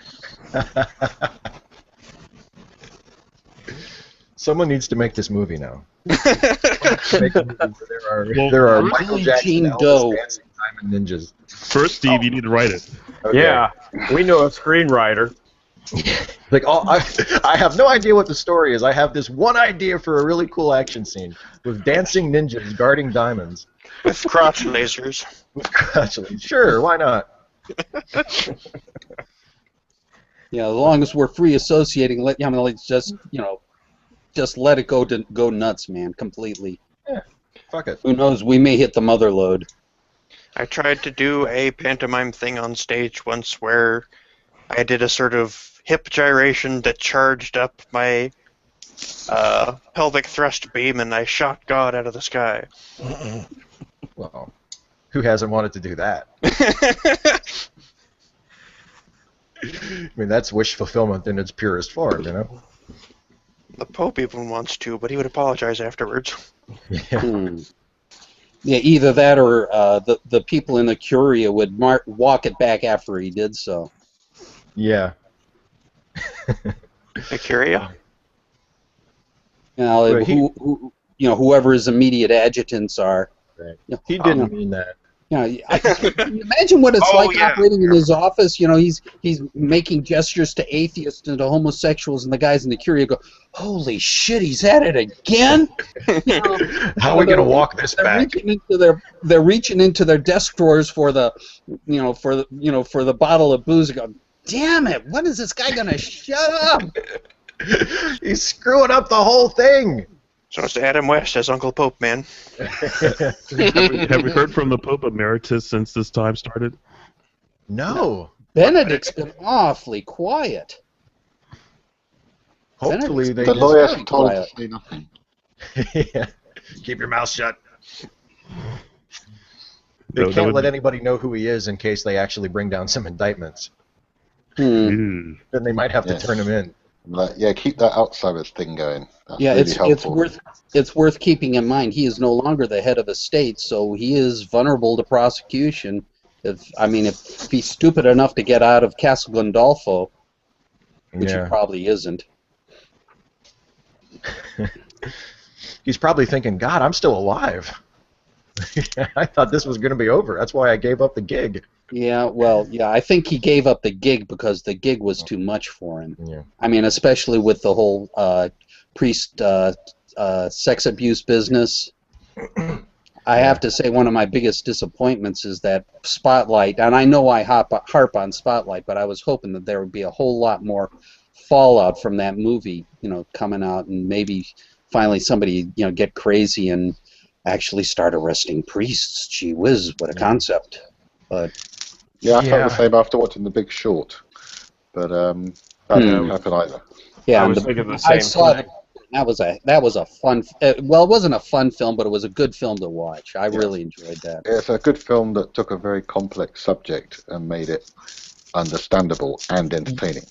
Someone needs to make this movie now. Make a movie where there are Michael Jackson, Elvis dancing diamond ninjas. First, Steve, you need to write it. Okay. Yeah, we know a screenwriter. Like, I have no idea what the story is. I have this one idea for a really cool action scene with dancing ninjas guarding diamonds. With crotch lasers. With crotch lasers. Sure, why not? Yeah, as long as we're free associating, just let it go nuts, man, completely. Yeah, fuck it. Who knows? We may hit the mother load. I tried to do a pantomime thing on stage once where I did a sort of hip gyration that charged up my pelvic thrust beam, and I shot God out of the sky. Well, who hasn't wanted to do that? I mean, that's wish fulfillment in its purest form, you know? The Pope even wants to, but he would apologize afterwards. Yeah. Yeah, either that or the people in the Curia would walk it back after he did so. Yeah. The Curia? Whoever his immediate adjutants are. Right. He didn't mean that. Can you imagine what it's operating in his office? He's making gestures to atheists and to homosexuals, and the guys in the Curia go, "Holy shit, he's at it again!" How are we gonna walk this back? They're reaching into their desk drawers for the bottle of booze and go, "Damn it! When is this guy gonna shut up?" He's screwing up the whole thing. So it's Adam West as Uncle Pope, man. Have we heard from the Pope Emeritus since this time started? No. Benedict's been awfully quiet. Hopefully the lawyers are told to say nothing. Yeah. Keep your mouth shut. They can't let anybody know who he is in case they actually bring down some indictments. Then they might have to turn him in. Keep that Alzheimer's thing going. That's it's worth keeping in mind. He is no longer the head of a state, so he is vulnerable to prosecution. If he's stupid enough to get out of Castle Gandolfo, which he probably isn't. He's probably thinking, God, I'm still alive. I thought this was going to be over. That's why I gave up the gig. Yeah, I think he gave up the gig because the gig was too much for him. Yeah. I mean, especially with the whole priest sex abuse business. I have to say one of my biggest disappointments is that Spotlight, and I know I harp on Spotlight, but I was hoping that there would be a whole lot more fallout from that movie, coming out, and maybe finally somebody, get crazy and actually start arresting priests. Gee whiz, what a concept. But yeah, I felt the same after watching The Big Short, but that didn't happen either. Yeah, I was thinking the same I saw thing. it. That was a fun. Well, it wasn't a fun film, but it was a good film to watch. I really enjoyed that. It's a good film that took a very complex subject and made it understandable and entertaining.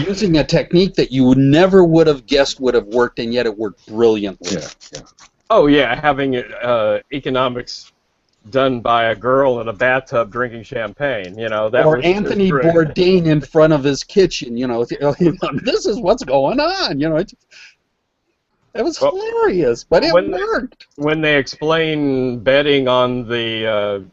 Using a technique that you never would have guessed would have worked, and yet it worked brilliantly. Yeah. Oh yeah, having economics done by a girl in a bathtub drinking champagne. That Or was Anthony great. Bourdain in front of his kitchen. This is what's going on. It was hilarious, but it worked. When they explain betting on the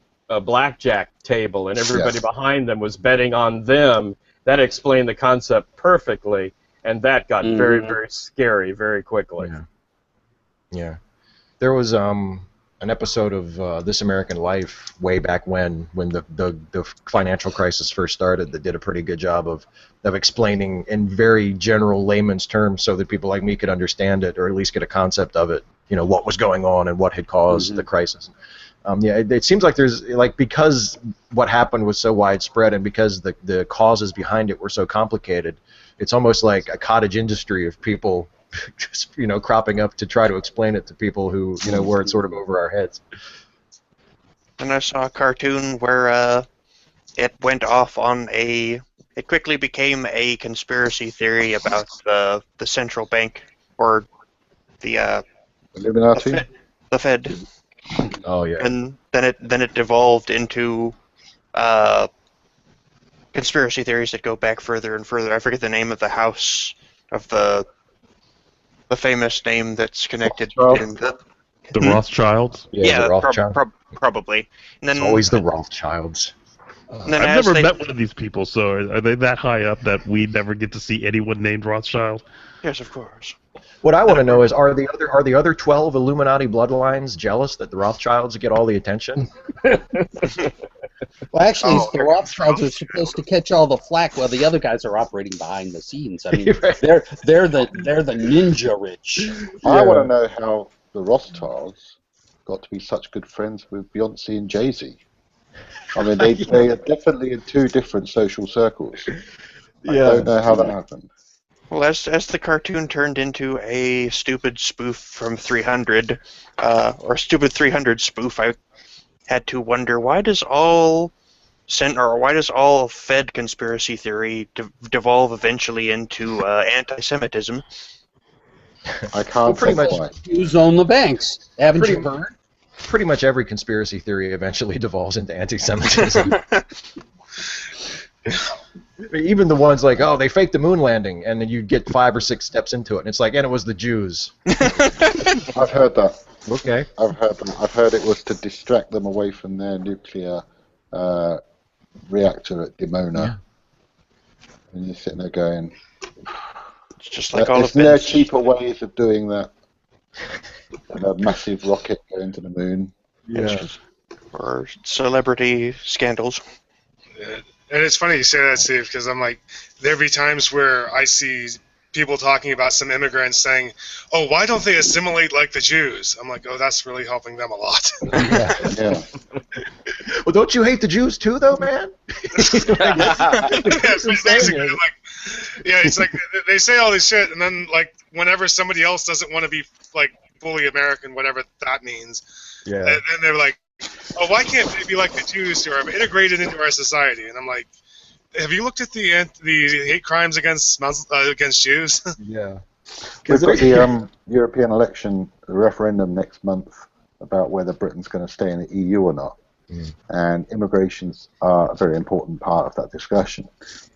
blackjack table and everybody behind them was betting on them, that explained the concept perfectly, and that got very, very scary very quickly. Yeah. There was an episode of This American Life way back when the financial crisis first started that did a pretty good job of explaining in very general layman's terms so that people like me could understand it or at least get a concept of it, what was going on and what had caused the crisis. It seems like there's because what happened was so widespread and because the causes behind it were so complicated, it's almost like a cottage industry of people just cropping up to try to explain it to people who were sort of over our heads. And I saw a cartoon where it went off on it quickly became a conspiracy theory about the central bank or the Illuminati? the Fed. Oh yeah. And then it devolved into conspiracy theories that go back further and further. I forget the name of the house of the famous name that's connected in The Rothschilds? Yeah, the Rothschilds. Probably. And then, It's always the Rothschilds. and then I've as never they- met one of these people, so are they that high up that we never get to see anyone named Rothschild? Yes, of course. What I want to know is, are the other 12 Illuminati bloodlines jealous that the Rothschilds get all the attention? Well, actually, the Rothschilds are supposed to catch all the flack while the other guys are operating behind the scenes. I mean, they're the ninja rich. I want to know how the Rothschilds got to be such good friends with Beyonce and Jay-Z. I mean, they are definitely in two different social circles. I don't know how that happened. Well, as the cartoon turned into a stupid spoof from 300, or stupid 300 spoof, I had to wonder why does all Fed conspiracy theory devolve eventually into anti-Semitism? I can't pretty think much. why. Who's own the banks? Haven't you heard? Pretty much every conspiracy theory eventually devolves into anti-Semitism. Even the ones like, oh, they faked the moon landing, and then you get 5 or 6 steps into it, and it's like, and it was the Jews. I've heard that. Okay. I've heard it was to distract them away from their nuclear reactor at Dimona. Yeah. And you're sitting there going, It's just like all of there Fed's cheaper ways of doing that? And a massive rocket going to the moon. Yeah. or celebrity scandals. And it's funny you say that, Steve, because I'm like, there'd be times where I see people talking about some immigrants saying, oh, why don't they assimilate like the Jews? I'm like, oh, that's really helping them a lot. Yeah. Well, don't you hate the Jews too, though, man? Basically, like, yeah, it's like they say all this shit, and then like whenever somebody else doesn't want to be like fully American, whatever that means, Yeah. and they're like, oh, why can't they be like the Jews who are integrated into our society? And I'm like, have you looked at the hate crimes against Jews? Yeah. We've got the European election referendum next month about whether Britain's going to stay in the EU or not. Mm. And immigrations are a very important part of that discussion.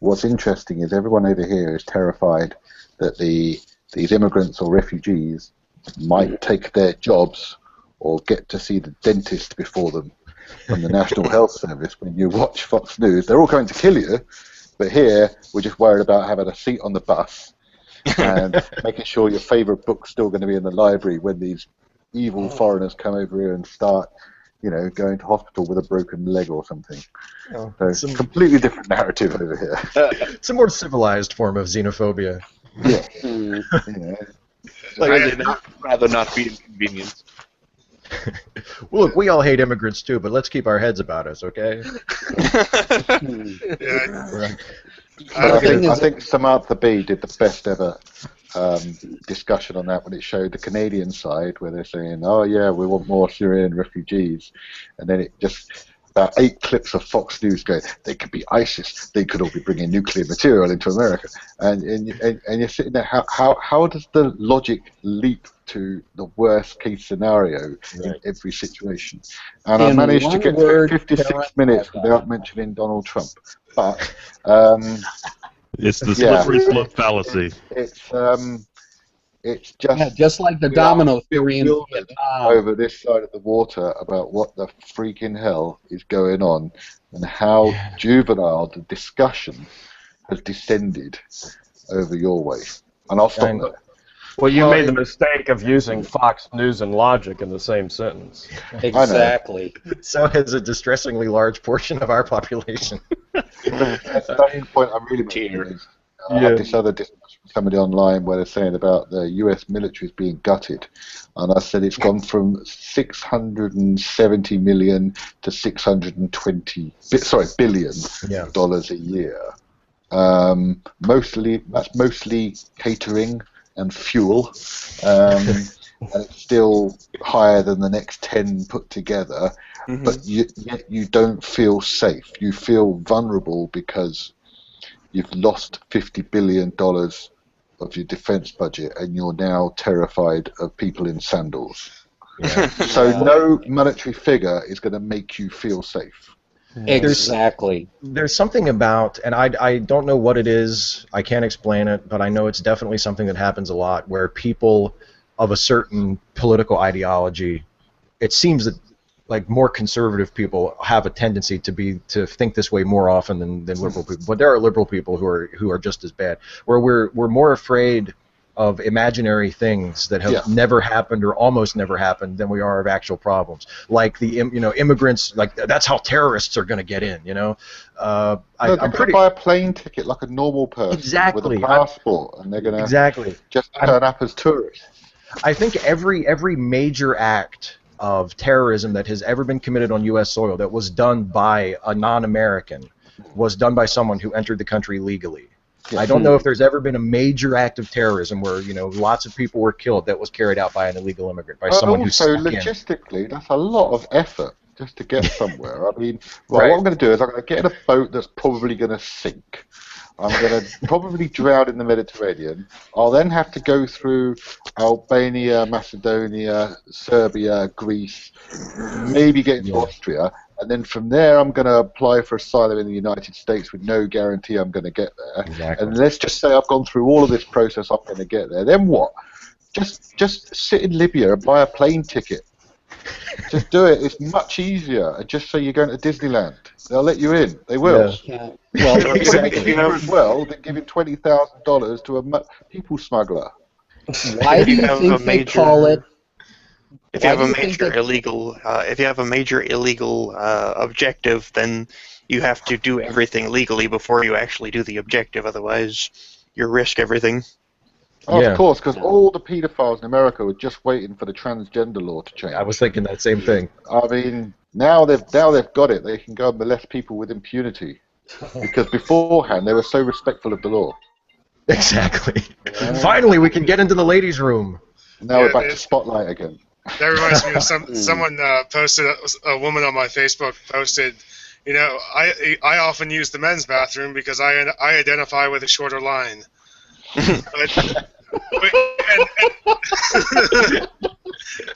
What's interesting is everyone over here is terrified that these immigrants or refugees might take their jobs or get to see the dentist before them from the National Health Service. When you watch Fox News, they're all going to kill you, but here we're just worried about having a seat on the bus and making sure your favourite book's still going to be in the library when these evil foreigners come over here and start going to hospital with a broken leg or something. Oh, So completely different narrative over here. It's a more civilized form of xenophobia. Yeah. Rather not be inconvenienced. Well, look, we all hate immigrants too, but let's keep our heads about us, okay? Yeah. I think Samantha Bee did the best ever discussion on that when it showed the Canadian side where they're saying, oh yeah, we want more Syrian refugees, and then it just about 8 clips of Fox News going, they could be ISIS, they could all be bringing nuclear material into America, and you're sitting there, how does the logic leap to the worst case scenario in every situation? And I managed to get through 56 minutes without mentioning Donald Trump, but it's the slippery slope fallacy. It's just just like the domino theory in over this side of the water about what the freaking hell is going on and how juvenile the discussion has descended over your way. And I'll stop there. Well, you made the mistake of using Fox News and logic in the same sentence. Exactly. So has a distressingly large portion of our population. That's the point I'm really making is I had this other discussion with somebody online where they're saying about the US military is being gutted, and I said it's gone from 670 million to 620 billion dollars a year. That's mostly catering and fuel, and it's still higher than the next 10 put together. But yet you don't feel safe. You feel vulnerable because you've lost $50 billion of your defense budget, and you're now terrified of people in sandals. So no monetary figure is going to make you feel safe. Exactly. There's something about, and I don't know what it is, I can't explain it, but I know it's definitely something that happens a lot, where people of a certain political ideology, it seems that like more conservative people have a tendency to think this way more often than liberal people. But there are liberal people who are just as bad. Where we're more afraid of imaginary things that have never happened or almost never happened than we are of actual problems. Like the immigrants, like that's how terrorists are going to get in. I'm pretty buy a plane ticket like a normal person with a passport, and they're going to just turn up as tourists. I think every major act of terrorism that has ever been committed on U.S. soil that was done by a non-American was done by someone who entered the country legally. I don't know if there's ever been a major act of terrorism where lots of people were killed that was carried out by an illegal immigrant, by someone who snuck in. Logistically, that's a lot of effort just to get somewhere. I mean, what I'm going to do is I'm going to get in a boat that's probably going to sink. I'm going to probably drown in the Mediterranean. I'll then have to go through Albania, Macedonia, Serbia, Greece, maybe get into Austria, and then from there I'm going to apply for asylum in the United States with no guarantee I'm going to get there. Exactly. And let's just say I've gone through all of this process, I'm going to get there. Then what? Just sit in Libya and buy a plane ticket. Just do it. It's much easiher. And just say you're going to Disneyland. They'll let you in. They will. Yeah. Well, it's going to be cheaper as well than giving $20,000 to a people smuggler. Why do you think they call it? If you have a major illegal objective, then you have to do everything legally before you actually do the objective. Otherwise, you risk everything. Oh, of course, because all the paedophiles in America were just waiting for the transgender law to change. I was thinking that same thing. I mean, now they've got it. They can go and molest people with impunity. Because beforehand, they were so respectful of the law. Exactly. Finally, we can get into the ladies' room. Now we're back to Spotlight again. That reminds me of someone posted, a woman on my Facebook posted, I often use the men's bathroom because I identify with a shorter line.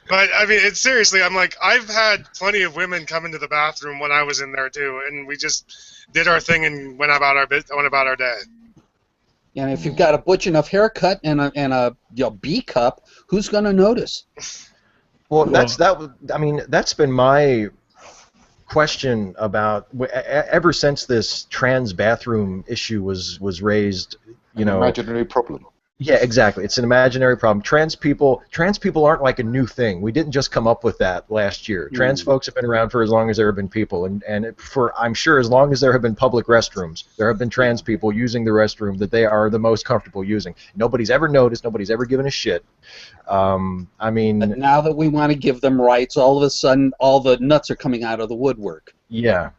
But I mean, it's seriously. I'm like, I've had plenty of women come into the bathroom when I was in there too, and we just did our thing and went about our day. And if you've got a butch enough haircut and a B cup, who's going to notice? Well, that's been my question about ever since this trans bathroom issue was raised. An imaginary problem. Yeah, exactly. It's an imaginary problem. Trans people aren't like a new thing. We didn't just come up with that last year. Trans folks have been around for as long as there have been people, and for I'm sure as long as there have been public restrooms, there have been trans people using the restroom that they are the most comfortable using. Nobody's ever noticed. Nobody's ever given a shit. I mean, But now that we want to give them rights, all of a sudden, all the nuts are coming out of the woodwork. yeah.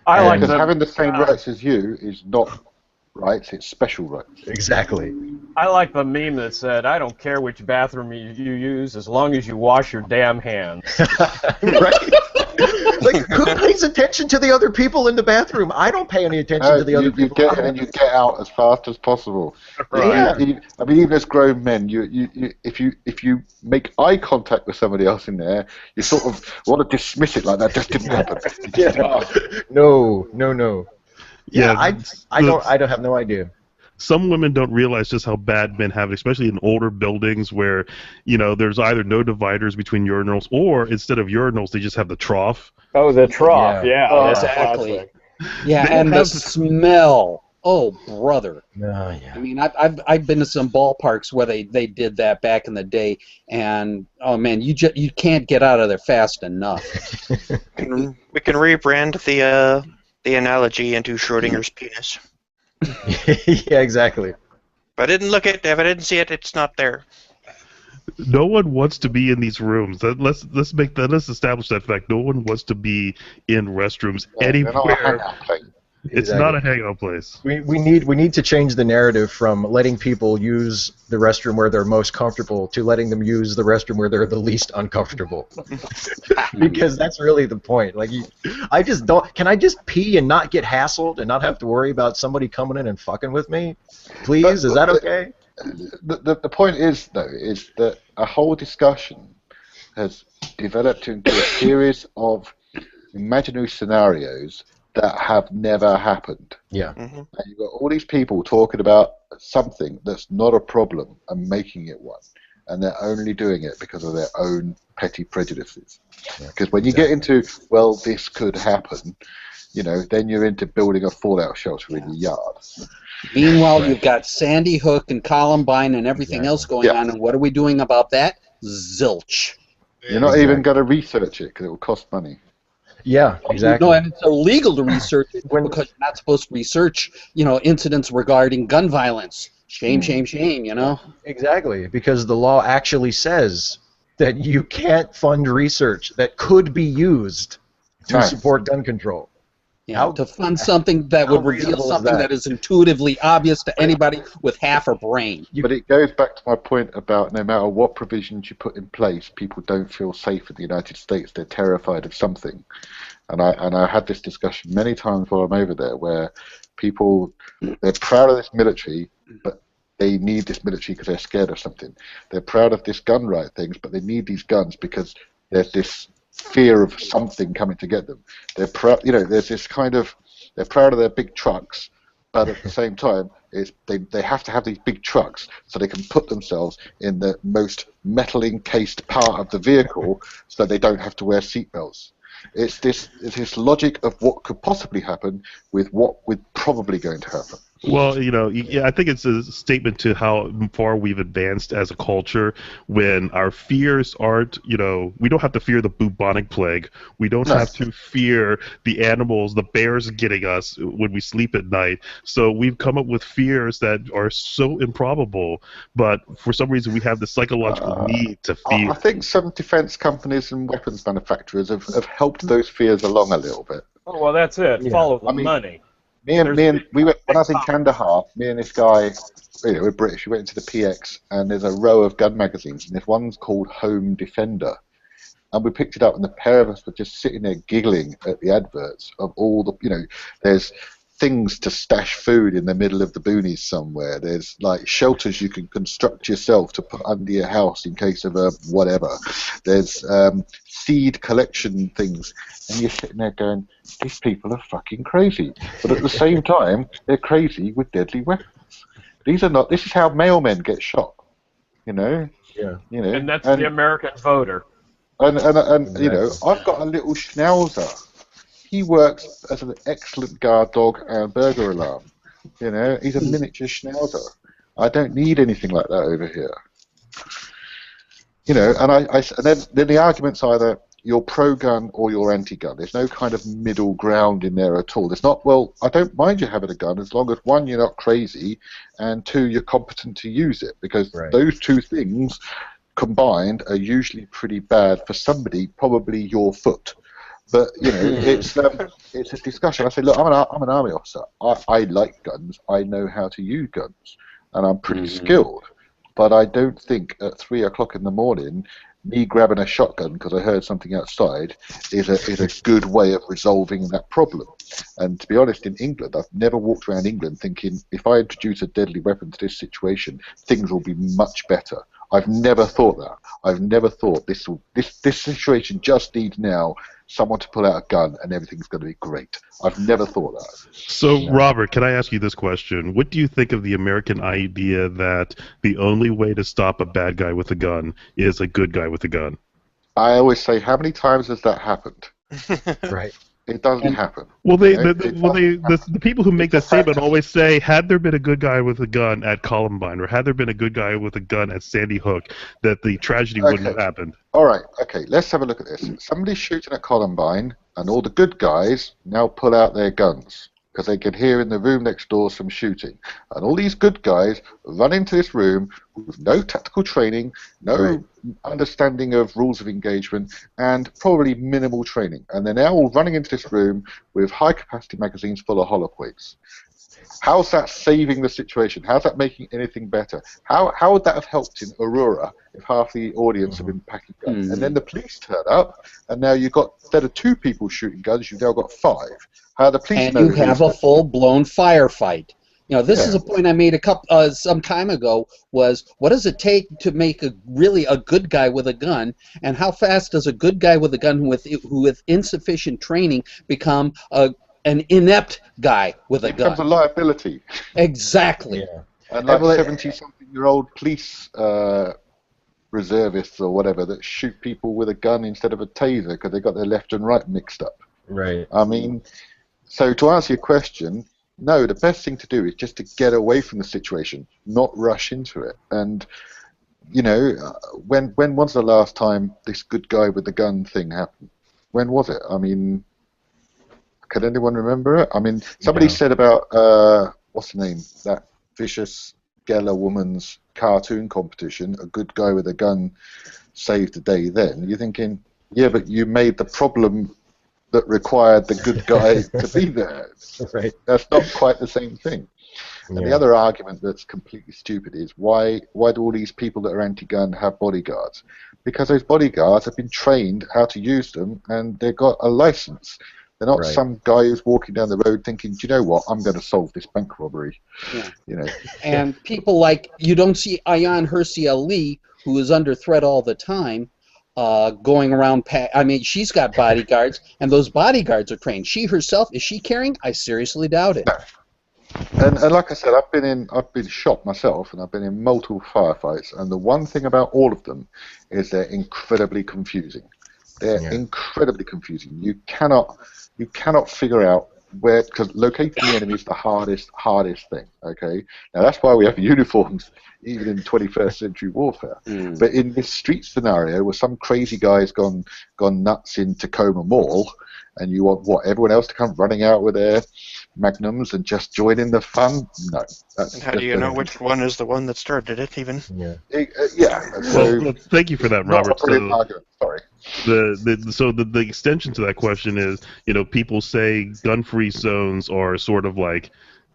I like Because the, having the same rights as you is not rights, it's special rights. Exactly. I like the meme that said, "I don't care which bathroom you use, as long as you wash your damn hands." Right? Like, who pays attention to the other people in the bathroom? I don't pay any attention to the other people. You get in and you get out as fast as possible. Yeah. I mean, even as grown men, if you make eye contact with somebody else in there, you sort of want to dismiss it like that just didn't happen. No. Yeah, Yeah, I don't have no idea. some women don't realize just how bad men have it, especially in older buildings where, you know, there's either no dividers between urinals or instead of urinals, they just have the trough. Oh, the trough, Yeah. yeah. Exactly. That's Yeah, They and the have- smell. Oh, brother. Yeah. I mean, I've been to some ballparks where they did that back in the day, and oh man, you can't get out of there fast enough. We can rebrand the analogy into Schrodinger's penis. Yeah, exactly. If I didn't look at it, if I didn't see it, it's not there. No one wants to be in these rooms. Let's establish that fact. No one wants to be in restrooms They're not a anywhere. hangout place. It's Exactly. not a hangout place. We need to change the narrative from letting people use the restroom where they're most comfortable to letting them use the restroom where they're the least uncomfortable. Because that's really the point. Like, I just don't. Can I just pee and not get hassled and not have to worry about somebody coming in and fucking with me? Please, is that okay? The point is, though, is that a whole discussion has developed into a series of imaginary scenarios that have never happened. Yeah. And you've got all these people talking about something that's not a problem and making it one. And they're only doing it because of their own petty prejudices. Because when you get into, well, this could happen, you know, then you're into building a fallout shelter in your yard. Meanwhile, you've got Sandy Hook and Columbine and everything else going on, and what are we doing about that? Zilch. You're not even going to research it because it will cost money. Yeah, exactly. No, and it's illegal to research it because you're not supposed to research, you know, incidents regarding gun violence. Shame, shame, shame, you know? Exactly, because the law actually says that you can't fund research that could be used to Right. support gun control. You know, to fund something that would reveal reasonable is something that? that is intuitively obvious to anybody with half a brain. But it goes back to my point about no matter what provisions you put in place, people don't feel safe in the United States. They're terrified of something. And I had this discussion many times while I'm over there where people, they're proud of this military, but they need this military because they're scared of something. They're proud of this gun right things, but they need these guns because there's this fear of something coming to get them. They're proud, you know, there's this kind of, they're proud of their big trucks, but at the same time, they have to have these big trucks so they can put themselves in the most metal encased part of the vehicle so they don't have to wear seatbelts. It's this logic of what could possibly happen with what would probably going to happen. Well, you know, yeah, I think it's a statement to how far we've advanced as a culture when our fears aren't, you know, we don't have to fear the bubonic plague. We don't have to fear the animals, the bears getting us when we sleep at night. So we've come up with fears that are so improbable, but for some reason we have the psychological need to fear. I think some defense companies and weapons manufacturers have helped those fears along a little bit. Oh, well, that's it. Yeah. Follow the I mean, money. We went, when I was in Kandahar, me and this guy, you know, we're British, we went into the PX and there's a row of gun magazines and this one's called Home Defender. And we picked it up and the pair of us were just sitting there giggling at the adverts of all the, you know, there's things to stash food in the middle of the boonies somewhere. There's like shelters you can construct yourself to put under your house in case of a whatever. There's seed collection things. And you're sitting there going, these people are fucking crazy. But at the same time, they're crazy with deadly weapons. This is how mailmen get shot. You know? Yeah. You know, And that's the American voter. And you know, I've got a little schnauzer. He works as an excellent guard dog and burglar alarm. You know, he's a miniature schnauzer. I don't need anything like that over here. You know, and then the argument's either you're pro-gun or you're anti-gun. There's no kind of middle ground in there at all. There's not, well, I don't mind you having a gun as long as, one, you're not crazy, and two, you're competent to use it, because those two things combined are usually pretty bad for somebody, probably your foot. But, you know, it's a discussion. I say, look, I'm an army officer. I like guns. I know how to use guns, and I'm pretty skilled. But I don't think at 3 o'clock in the morning, me grabbing a shotgun because I heard something outside is a good way of resolving that problem. And to be honest, in England, I've never walked around England thinking if I introduce a deadly weapon to this situation, things will be much better. I've never thought that. I've never thought this situation just needs now someone to pull out a gun and everything's going to be great. I've never thought that. So, Robert, can I ask you this question? What do you think of the American idea that the only way to stop a bad guy with a gun is a good guy with a gun? I always say, how many times has that happened? Right. It doesn't happen. Well, the people who make that statement always say, had there been a good guy with a gun at Columbine, or had there been a good guy with a gun at Sandy Hook, that the tragedy wouldn't have happened. All right, okay, let's have a look at this. Somebody's shooting at Columbine, and all the good guys now pull out their guns, because they can hear in the room next door some shooting. And all these good guys run into this room with no tactical training, no understanding of rules of engagement, and probably minimal training. And they're now all running into this room with high-capacity magazines full of hollow points. How's that saving the situation? How's that making anything better? How would that have helped in Aurora if half the audience had been packing guns? And then the police turn up, and now you've got, instead of 2 people shooting guns, you've now got 5. How the police and you have a full-blown firefight. You know, this is a point I made some time ago. Was what does it take to make really a good guy with a gun, and how fast does a good guy with a gun who with insufficient training become an inept guy with a gun? It becomes a liability. Exactly. Yeah. And like 70-something-year-old police reservists or whatever that shoot people with a gun instead of a taser because they got their left and right mixed up. Right. I mean, so to answer your question, no, the best thing to do is just to get away from the situation, not rush into it. And, you know, when was the last time this good guy with the gun thing happened? When was it? I mean, can anyone remember it? I mean, somebody said about, what's the name, that vicious Geller woman's cartoon competition, a good guy with a gun saved the day then. You're thinking, yeah, but you made the problem that required the good guy to be there. Right. That's not quite the same thing. And the other argument that's completely stupid is why do all these people that are anti-gun have bodyguards? Because those bodyguards have been trained how to use them, and they've got a license. They're not some guy who's walking down the road thinking, do you know what, I'm going to solve this bank robbery. Yeah. You know. And people like, you don't see Ayan Hersey Ali, who is under threat all the time, going around. I mean, she's got bodyguards, and those bodyguards are trained. She herself, is she carrying? I seriously doubt it. And like I said, I've been shot myself, and I've been in multiple firefights. And the one thing about all of them is they're incredibly confusing. They're incredibly confusing. You cannot figure out where, because locating the enemy is the hardest thing. Okay, now that's why we have uniforms even in 21st century warfare. But in this street scenario where some crazy guy's gone nuts in Tacoma Mall, and you want everyone else to come running out with their magnums and just join in the fun? No. And how do you know which one is the one that started it? Even. Well, thank you for that, Robert. Sorry. The extension to that question is, you know, people say gun-free zones are sort of like,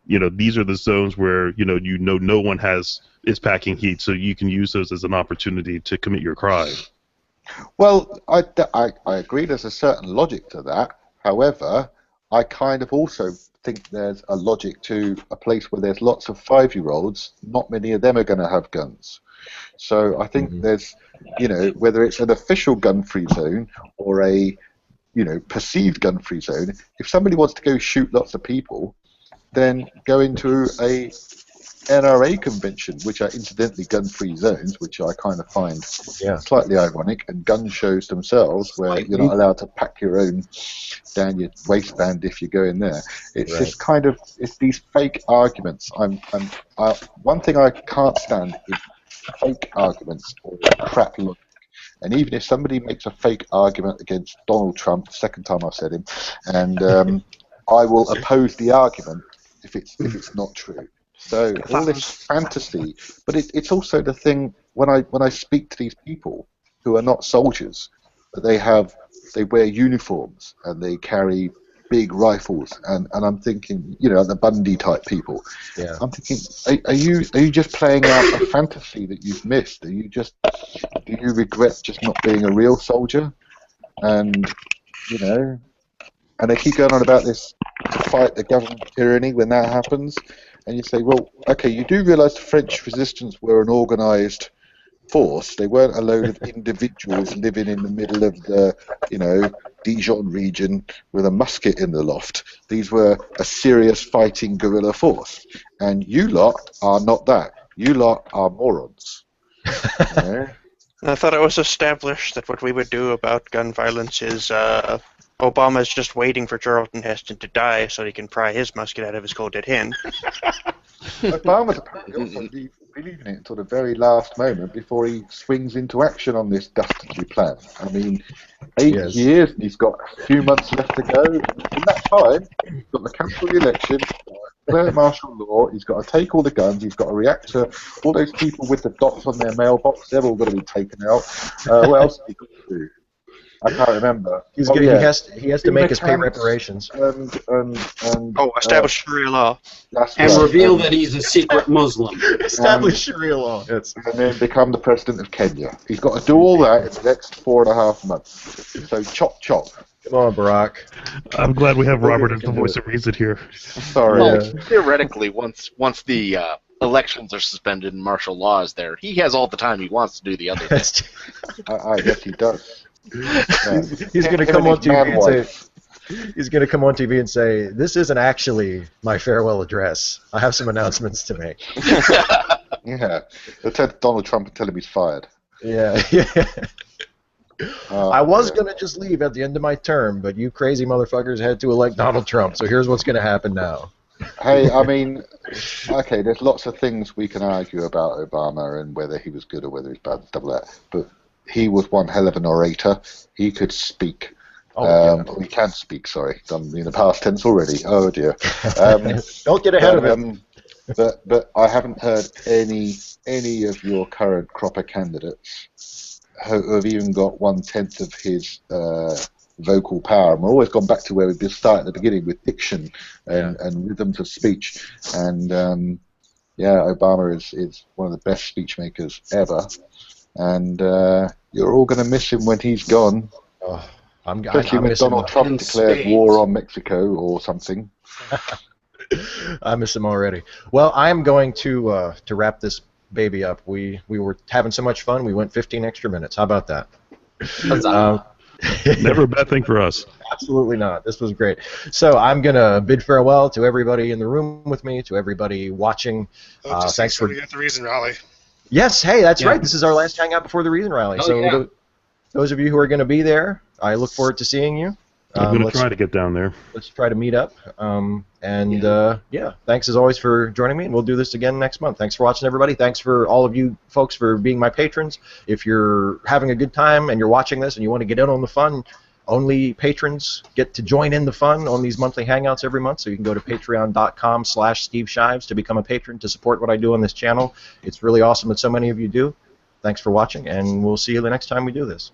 you know, these are the zones where no one is packing heat, so you can use those as an opportunity to commit your crime. Well, I agree. There's a certain logic to that. However, I kind of also think there's a logic to a place where there's lots of 5-year-olds. Not many of them are going to have guns. So I think there's, you know, whether it's an official gun-free zone or a, you know, perceived gun-free zone, if somebody wants to go shoot lots of people, then go into a NRA convention, which are incidentally gun-free zones, which I kind of find slightly ironic, and gun shows themselves, where you're not allowed to pack your own down your waistband if you go in there. It's this kind of, it's these fake arguments. One thing I can't stand is fake arguments or crap logic. And even if somebody makes a fake argument against Donald Trump, the second time I've said him, and I will oppose the argument if it's not true. So all this fantasy, but it's also the thing when I speak to these people who are not soldiers, but they wear uniforms and they carry big rifles, and I'm thinking, the Bundy type people. Yeah. I'm thinking, are you just playing out a fantasy that you've missed? Do you regret just not being a real soldier? And and they keep going on about this to fight the government tyranny when that happens, and you say, well, okay, you do realise the French resistance were an organised force. They weren't a load of individuals living in the middle of the, Dijon region with a musket in the loft. These were a serious fighting guerrilla force. And you lot are not that. You lot are morons. I thought it was established that what we would do about gun violence is Obama's just waiting for Charlton Heston to die so he can pry his musket out of his cold dead hand. Obama's apparently also believing it until the very last moment before he swings into action on this dastardly plan. I mean, 8 years, and he's got a few months left to go. In that time, he's got to cancel the election, declare martial law, he's got to take all the guns, he's got to react to all those people with the dots on their mailbox, they're all going to be taken out. What else have he got to do? I can't remember. He has to make his pay reparations. Establish Sharia law. And reveal that he's a secret Muslim. Establish Sharia law. And then become the president of Kenya. He's got to do all that in the next 4.5 months. So chop chop. Come on, Barack. I'm glad we have Robert as the voice of reason here. Sorry. Well, theoretically, once the elections are suspended and martial law is there, he has all the time he wants to do the other things. I guess he does. He's going to come on TV and say, he's going to come on TV and say, "This isn't actually my farewell address. I have some announcements to make." Yeah, they'll tell Donald Trump and tell him he's fired. Yeah. I was going to just leave at the end of my term, but you crazy motherfuckers had to elect Donald Trump, so here's what's going to happen now. Hey, I mean, okay, there's lots of things we can argue about Obama and whether he was good or whether he's bad and stuff like that, but he was one hell of an orator. He could speak. He can speak, sorry. Done in the past tense already. Oh, dear. Don't get ahead of him. But I haven't heard any of your current crop of candidates who have even got 1/10 of his vocal power. And we've always gone back to where we started at the beginning with diction and rhythms of speech. And, Obama is one of the best speech makers ever. And you're all going to miss him when he's gone. Especially when Donald Trump declared war on Mexico or something. I miss him already. Well, I'm going to wrap this baby up. We were having so much fun. We went 15 extra minutes. How about that? Never a bad thing for us. Absolutely not. This was great. So I'm going to bid farewell to everybody in the room with me, to everybody watching. Thanks for at the Reason Rally. Yes, hey, that's right. This is our last hangout before the Reason Rally. Those of you who are going to be there, I look forward to seeing you. I'm going to try to get down there. Let's try to meet up. Thanks as always for joining me, and we'll do this again next month. Thanks for watching, everybody. Thanks for all of you folks for being my patrons. If you're having a good time and you're watching this and you want to get in on the fun, only patrons get to join in the fun on these monthly hangouts every month, so you can go to patreon.com/Steve Shives to become a patron to support what I do on this channel. It's really awesome that so many of you do. Thanks for watching, and we'll see you the next time we do this.